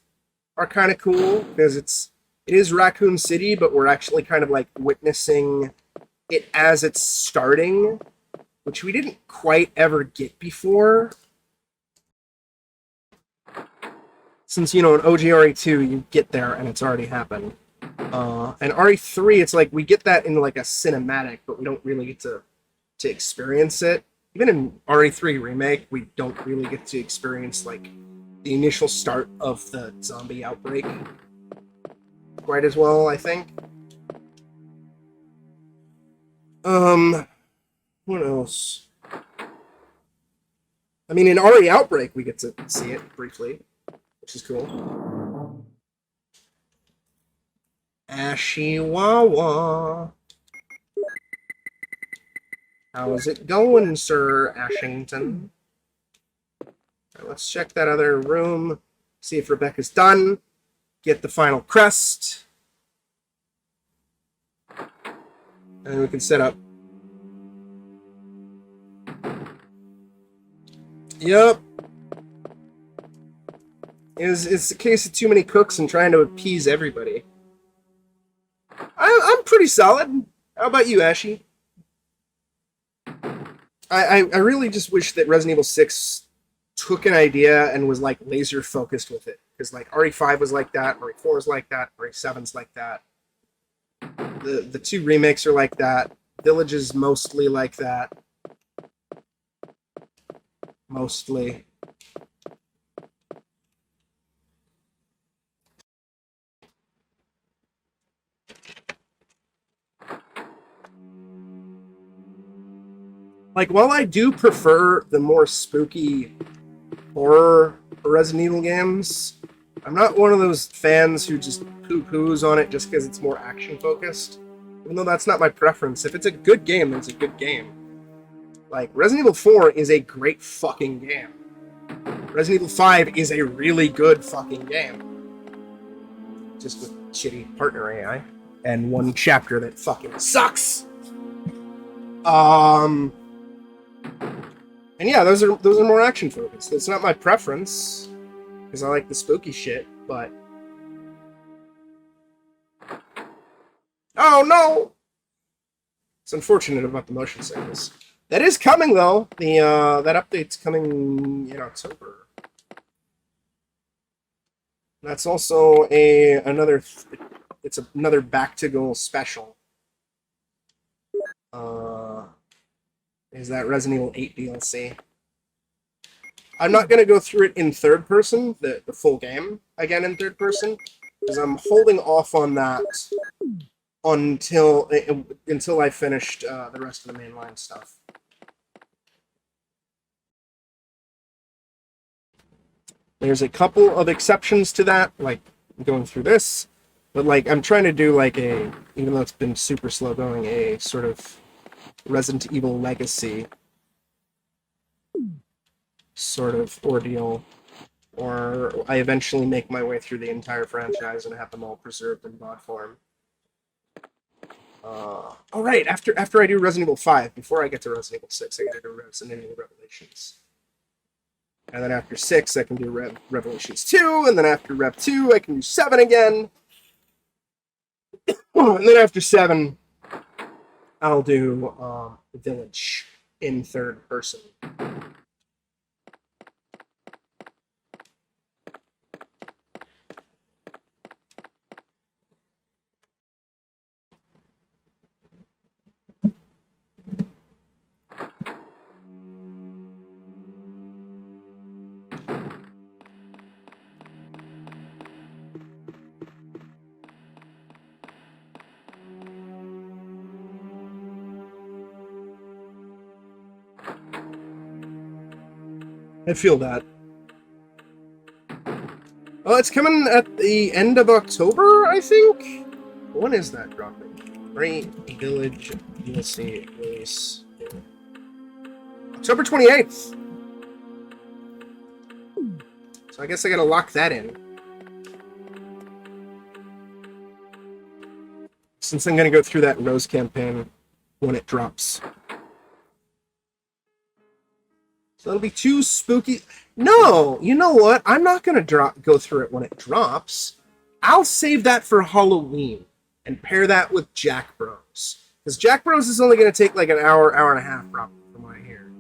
are kind of cool because it is Raccoon City, but we're actually kind of like witnessing it as it's starting, which we didn't quite ever get before. Since, you know, in OGRE2, you get there and it's already happened. And RE3, it's like we get that in like a cinematic, but we don't really get to experience it. Even in RE3 Remake, we don't really get to experience like the initial start of the zombie outbreak quite as well, I think. What else? I mean, in RE Outbreak, we get to see it briefly, which is cool. Ashy Wawa. How's it going, Sir Ashington? Right, let's check that other room, see if Rebecca's done, get the final crest, and we can set up. Yep. It's a case of too many cooks and trying to appease everybody. I'm pretty solid. How about you, Ashy? I really just wish that Resident Evil 6 took an idea and was like laser focused with it. Because like RE5 was like that, RE4 is like that, RE7's like that. The two remakes are like that. Village is mostly like that. Mostly. Like, while I do prefer the more spooky horror Resident Evil games, I'm not one of those fans who just poo-poos on it just because it's more action-focused. Even though that's not my preference. If it's a good game, then it's a good game. Like, Resident Evil 4 is a great fucking game. Resident Evil 5 is a really good fucking game. Just with shitty partner AI. And one chapter that fucking sucks! And yeah, those are more action focused. It's not my preference, because I like the spooky shit, but... Oh no! It's unfortunate about the motion sickness. That is coming though. That update's coming in October. That's also another Back to Ghoul special. Is that Resident Evil 8 DLC. I'm not going to go through it in third person, the full game, again in third person, because I'm holding off on that until I finished the rest of the mainline stuff. There's a couple of exceptions to that, like going through this, but like I'm trying to do like even though it's been super slow going, a sort of Resident Evil Legacy sort of ordeal, or I eventually make my way through the entire franchise and have them all preserved in mod form. Oh right, after I do Resident Evil 5, before I get to Resident Evil 6, I gotta do Resident Evil Revelations. And then after 6, I can do Revelations 2, and then after Rev 2, I can do 7 again. And then after 7, I'll do Village. in third person. I feel that. Oh, it's coming at the end of October, I think? When is that dropping? Right, Village DLC release. October 28th! So I guess I gotta lock that in. Since I'm gonna go through that Rose campaign when it drops. So it'll be too spooky. No, you know what? I'm not gonna go through it when it drops. I'll save that for Halloween and pair that with Jack Bros. Because Jack Bros is only gonna take like an hour, hour and a half, probably, from what I hear.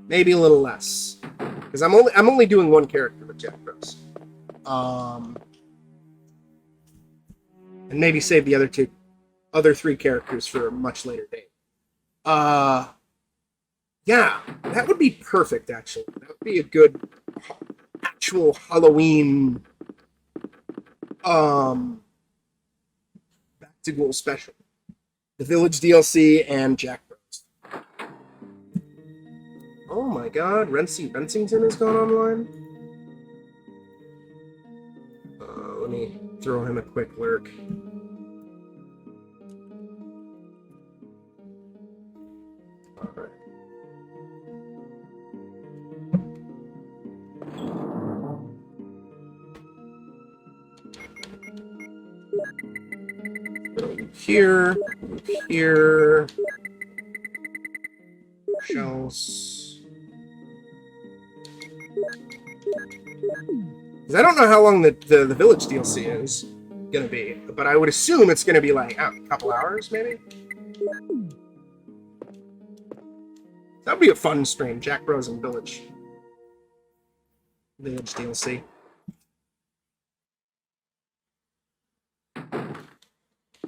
Maybe a little less. Because I'm only doing one character with Jack Bros. And maybe save the other three characters for a much later date. Yeah, that would be perfect, actually. That would be a good actual Halloween Back to Ghoul special. The Village DLC and Jack Bros. Oh my god, Rensington has gone online? Let me throw him a quick lurk. Alright. Here, shells. Because I don't know how long the Village DLC is gonna be, but I would assume it's gonna be like a couple hours, maybe. That'd be a fun stream, Jack Bros and Village DLC.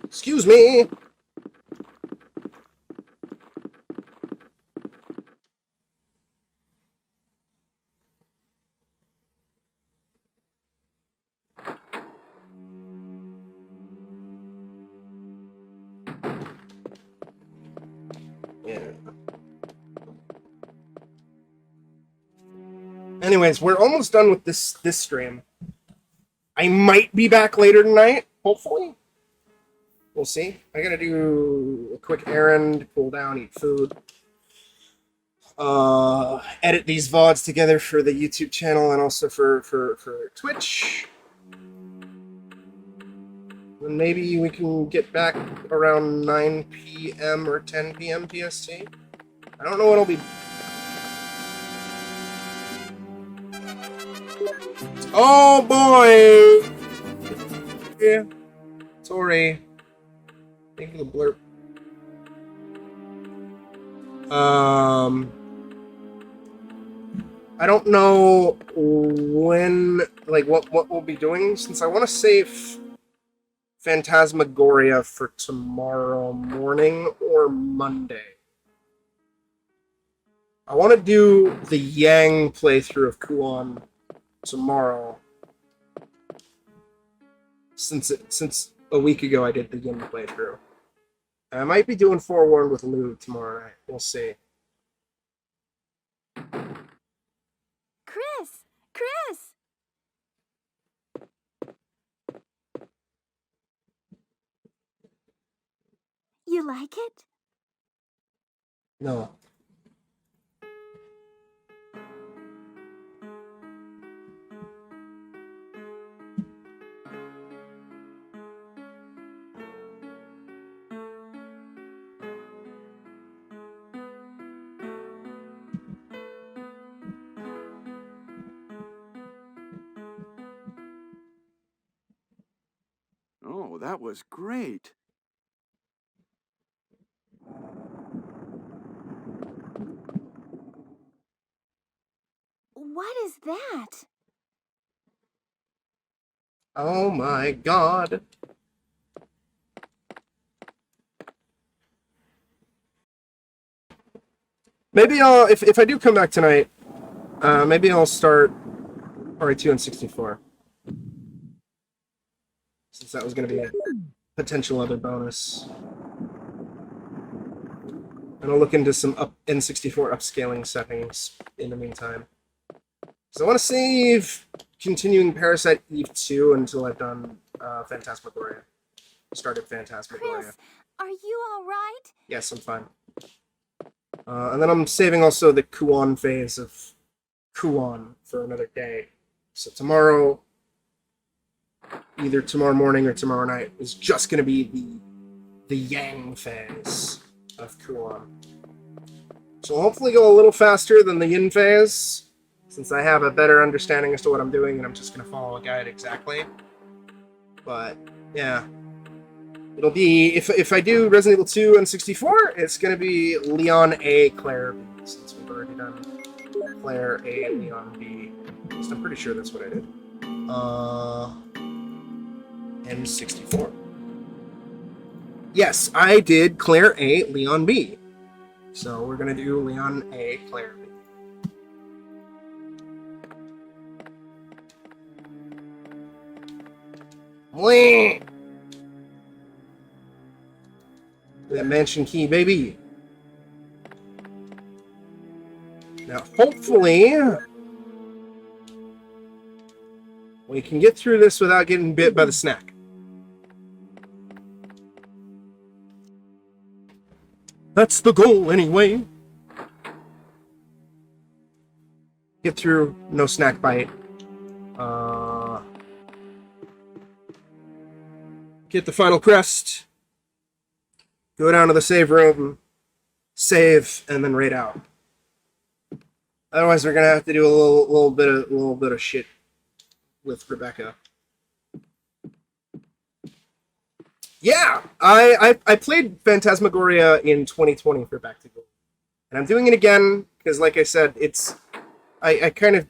Excuse me. Yeah. Anyways, we're almost done with this stream. I might be back later tonight, hopefully. We'll see. I gotta do a quick errand, cool down, eat food. Edit these VODs together for the YouTube channel and also for Twitch. And maybe we can get back around 9 p.m. or 10 p.m. PST. I don't know what it'll be. Oh boy! Yeah. Sorry. Thank you, the blurb. I don't know when, like, what we'll be doing, since I want to save Phantasmagoria for tomorrow morning or Monday. I want to do the Yang playthrough of Kuon tomorrow. Since a week ago I did the Yin playthrough. I might be doing Forewarned with Lou tomorrow night. We'll see. Chris! You like it? No. Oh, that was great. that? Oh my god. Maybe I'll, if I do come back tonight, maybe I'll start RE2 and 64. Since that was going to be a potential other bonus. And I'll look into some N64 upscaling settings in the meantime. So I want to save continuing Parasite Eve 2 until I've done Phantasmagoria. Started Phantasmagoria. Chris, are you all right? Yes, I'm fine. And then I'm saving also the Kuon phase of Kuon for another day. So tomorrow, either tomorrow morning or tomorrow night, is just going to be the Yang phase of Kuon. So I'll hopefully go a little faster than the Yin phase, since I have a better understanding as to what I'm doing, and I'm just going to follow a guide exactly. But, yeah. It'll be, if I do Resident Evil 2 and 64, it's going to be Leon A, Claire B, since we've already done Claire A, Leon B. At least I'm pretty sure that's what I did. N64. Yes, I did Claire A, Leon B. So we're going to do Leon A, Claire B. Whee! That mansion key, baby. Now, hopefully, we can get through this without getting bit by the snack. That's the goal, anyway. Get through, no snack bite. Get the final crest. Go down to the save room, save, and then raid out. Otherwise, we're gonna have to do a little bit of shit with Rebecca. Yeah, I played Phantasmagoria in 2020 for Back to Ghoul, and I'm doing it again because, like I said, I kind of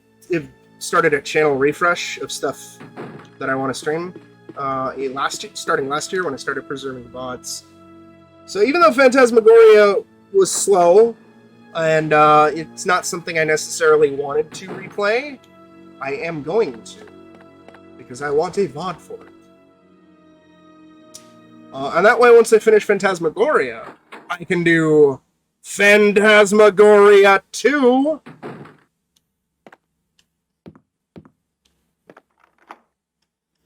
started a channel refresh of stuff that I want to stream. Starting last year when I started preserving VODs. So even though Phantasmagoria was slow, and it's not something I necessarily wanted to replay, I am going to, because I want a VOD for it. And that way, once I finish Phantasmagoria, I can do Phantasmagoria 2.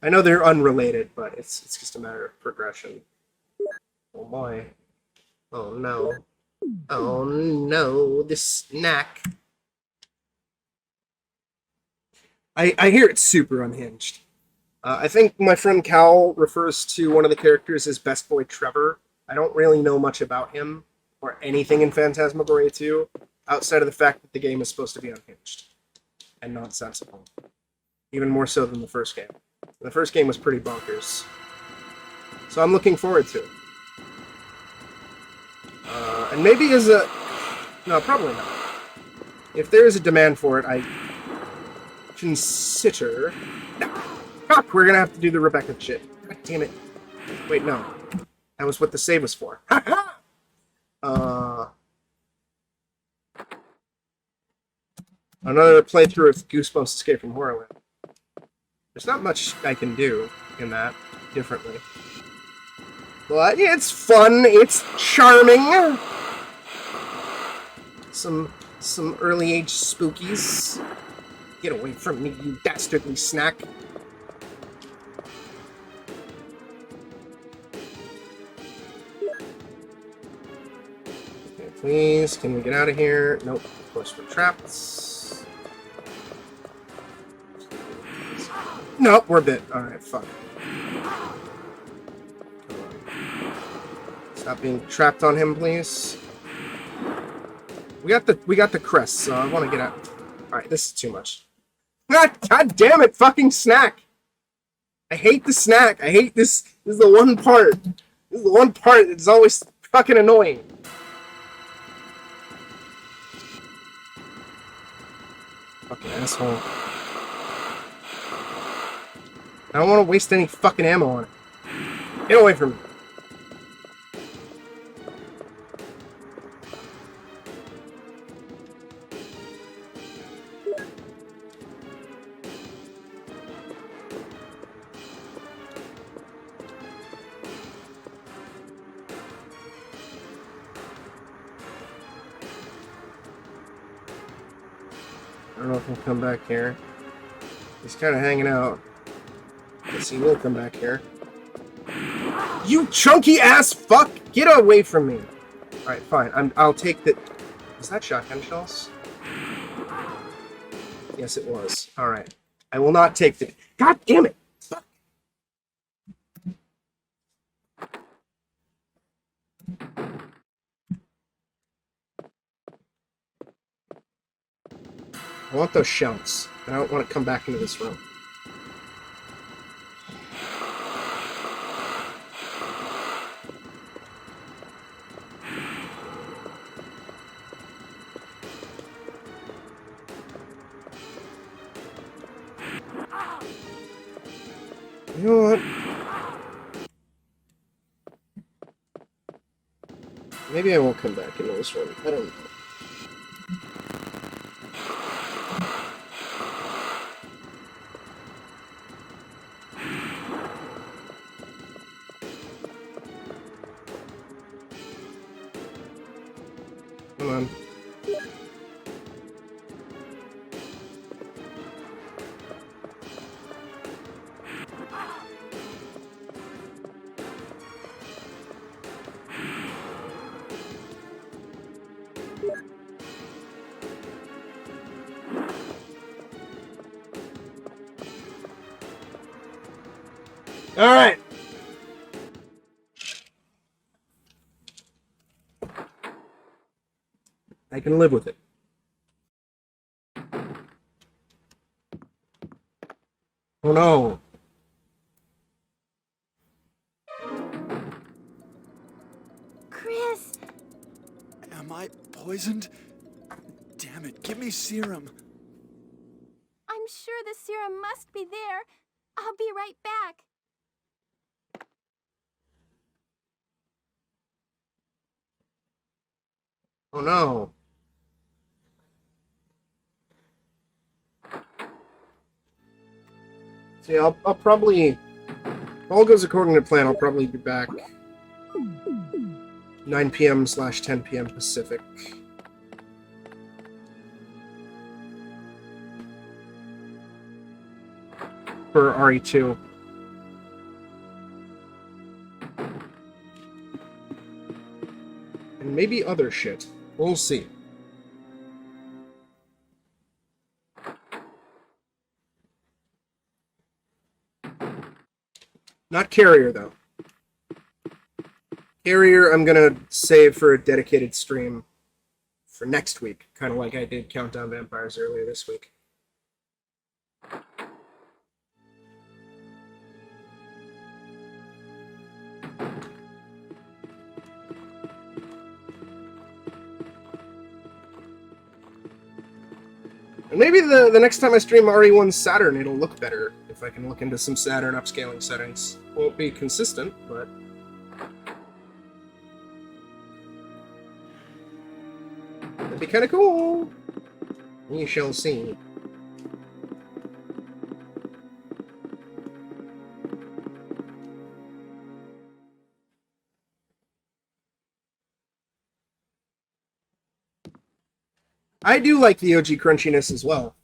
I know they're unrelated, but it's just a matter of progression. Oh boy. Oh no. Oh no, this snack. I hear it's super unhinged. I think my friend Cal refers to one of the characters as Best Boy Trevor. I don't really know much about him or anything in Phantasmagoria 2, outside of the fact that the game is supposed to be unhinged and nonsensical. Even more so than the first game. The first game was pretty bonkers. So I'm looking forward to it. And maybe as a... No, probably not. If there is a demand for it, I consider... No. Fuck, we're gonna have to do the Rebecca shit. God damn it. Wait, no. That was what the save was for. Another playthrough of Goosebumps Escape from Horrorland. There's not much I can do in that differently. But it's fun, it's charming. Some early age spookies. Get away from me, you dastardly snack. Okay, please, can we get out of here? Nope, of course we're trapped. Nope, we're bit. Alright, fuck. Stop being trapped on him, please. We got the crest, so I want to get out. Alright, this is too much. God damn it, fucking snack! I hate the snack. I hate this. This is the one part. This is the one part that's always fucking annoying. Fucking asshole. I don't want to waste any fucking ammo on it. Get away from me. I don't know if he'll come back here. He's kind of hanging out. Guess he will come back here. You chunky ass fuck! Get away from me! Alright, fine. I'll take the... Was that shotgun shells? Yes, it was. Alright. I will not take the... God damn it! Fuck! I want those shells. I don't want to come back into this room. You know what? Maybe I won't come back into this room. I don't know. Come on. Alright! I can live with it. Oh no! Chris! Am I poisoned? Damn it, give me serum. I'm sure the serum must be there. I'll be right back. Oh no! See, I'll probably... If all goes according to plan, I'll probably be back 9 p.m/10 p.m. Pacific. For RE2. And maybe other shit. We'll see. Not Carrier, though. Carrier, I'm gonna save for a dedicated stream for next week, kind of like I did Countdown Vampires earlier this week. And maybe the next time I stream RE1 Saturn, it'll look better if I can look into some Saturn upscaling settings. Won't be consistent, but... That'd be kind of cool. We shall see. I do like the OG crunchiness as well,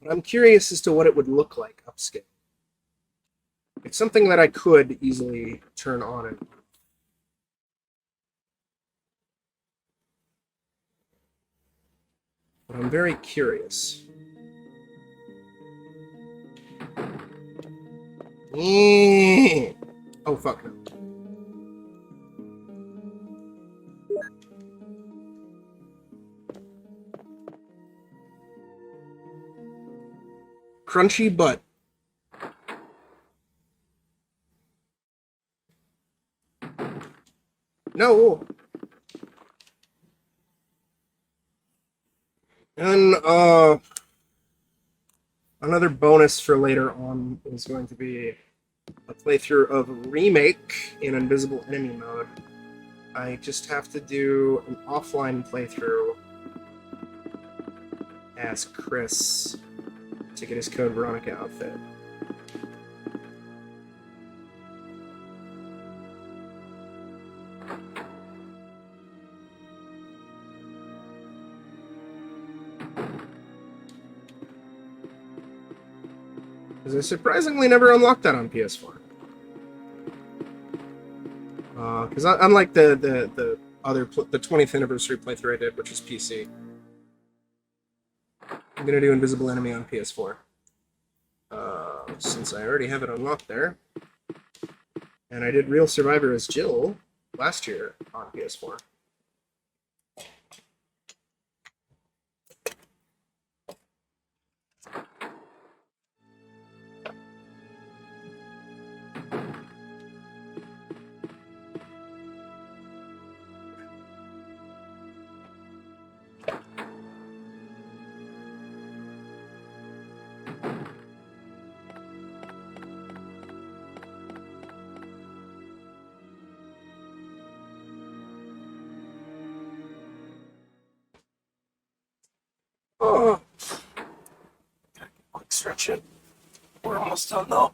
but I'm curious as to what it would look like upscale. It's something that I could easily turn on and off. But I'm very curious. Oh, fuck no. Crunchy butt. No. And, Another bonus for later on is going to be a playthrough of Remake in Invisible Enemy mode. I just have to do an offline playthrough as Chris to get his Code Veronica outfit. Because I surprisingly never unlocked that on PS4. Because unlike the 20th anniversary playthrough I did, which was PC, I'm gonna do Invisible Enemy on PS4. Since I already have it unlocked there, and I did Real Survivor as Jill last year on PS4. Oh, quick stretch it. We're almost done though.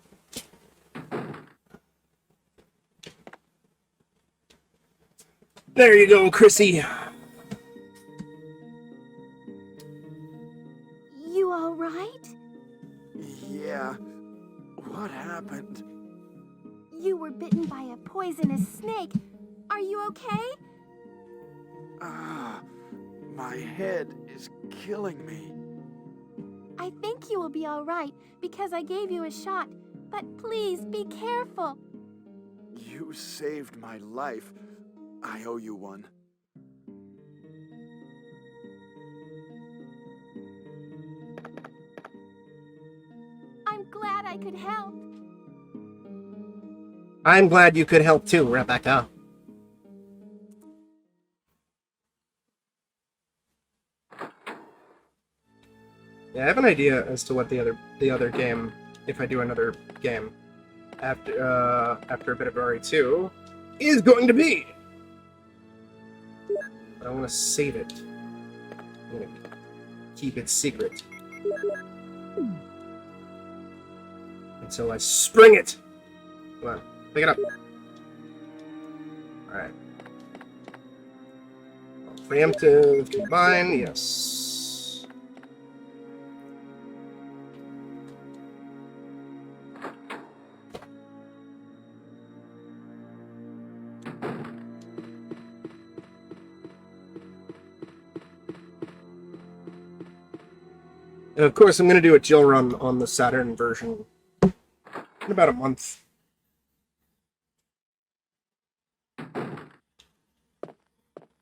There you go, Chrissy. You all right? Yeah. What happened? You were bitten by a poisonous snake. Are you okay? Ah, my head is killing me. I think you will be all right because I gave you a shot. But please be careful. You saved my life. I owe you one. I'm glad I could help. I'm glad you could help too, Rebecca. Yeah, I have an idea as to what the other game, if I do another game after a bit of RE2, is going to be. But I want to save it. I'm going to keep it secret until I spring it. Come on, pick it up. All right. Preemptive combine, yes. And of course, I'm going to do a Jill run on the Saturn version in about a month.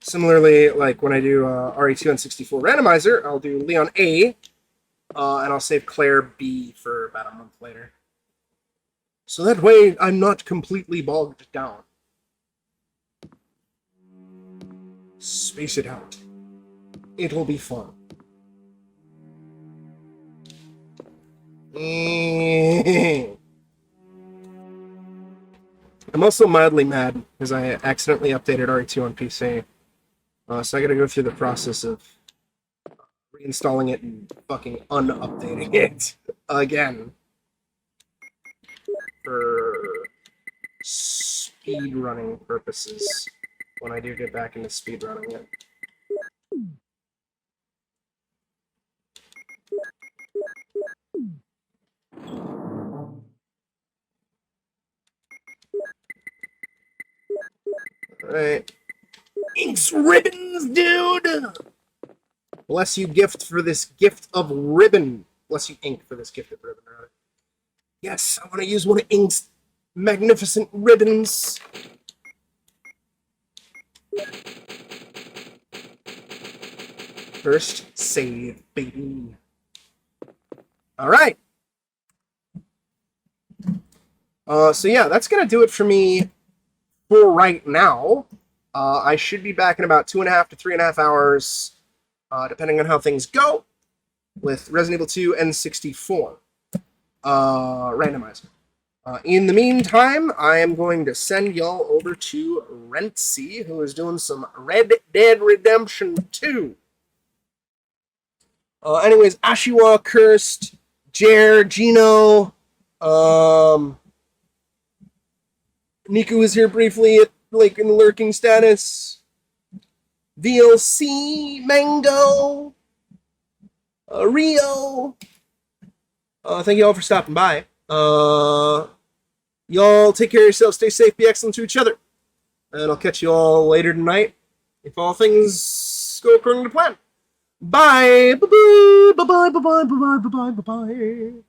Similarly, like when I do RE2 and 64 randomizer, I'll do Leon A, and I'll save Claire B for about a month later. So that way, I'm not completely bogged down. Space it out. It'll be fun. I'm also mildly mad because I accidentally updated RE2 on PC. So I gotta go through the process of reinstalling it and fucking unupdating it again. For speedrunning purposes. When I do get back into speedrunning it. Alright. Inks ribbons, dude! Bless you, gift, for this gift of ribbon. Bless you, ink, for this gift of ribbon, rather. Yes, I want to use one of Ink's magnificent ribbons. First, save, baby. Alright. So yeah, that's going to do it for me for right now. I should be back in about 2.5 to 3.5 hours, depending on how things go. with Resident Evil 2 N64 randomizer. In the meantime, I am going to send y'all over to Rentsy, who is doing some Red Dead Redemption 2. Anyways, Ashiwa, Cursed, Jer, Gino, Niku is here briefly at, like, in lurking status. VLC, Mango, Rio. Thank you all for stopping by. Y'all take care of yourselves, stay safe, be excellent to each other. And I'll catch you all later tonight if all things go according to plan. Bye. Bye-bye. Bye-bye. Bye-bye. Bye-bye. Bye-bye. Bye-bye.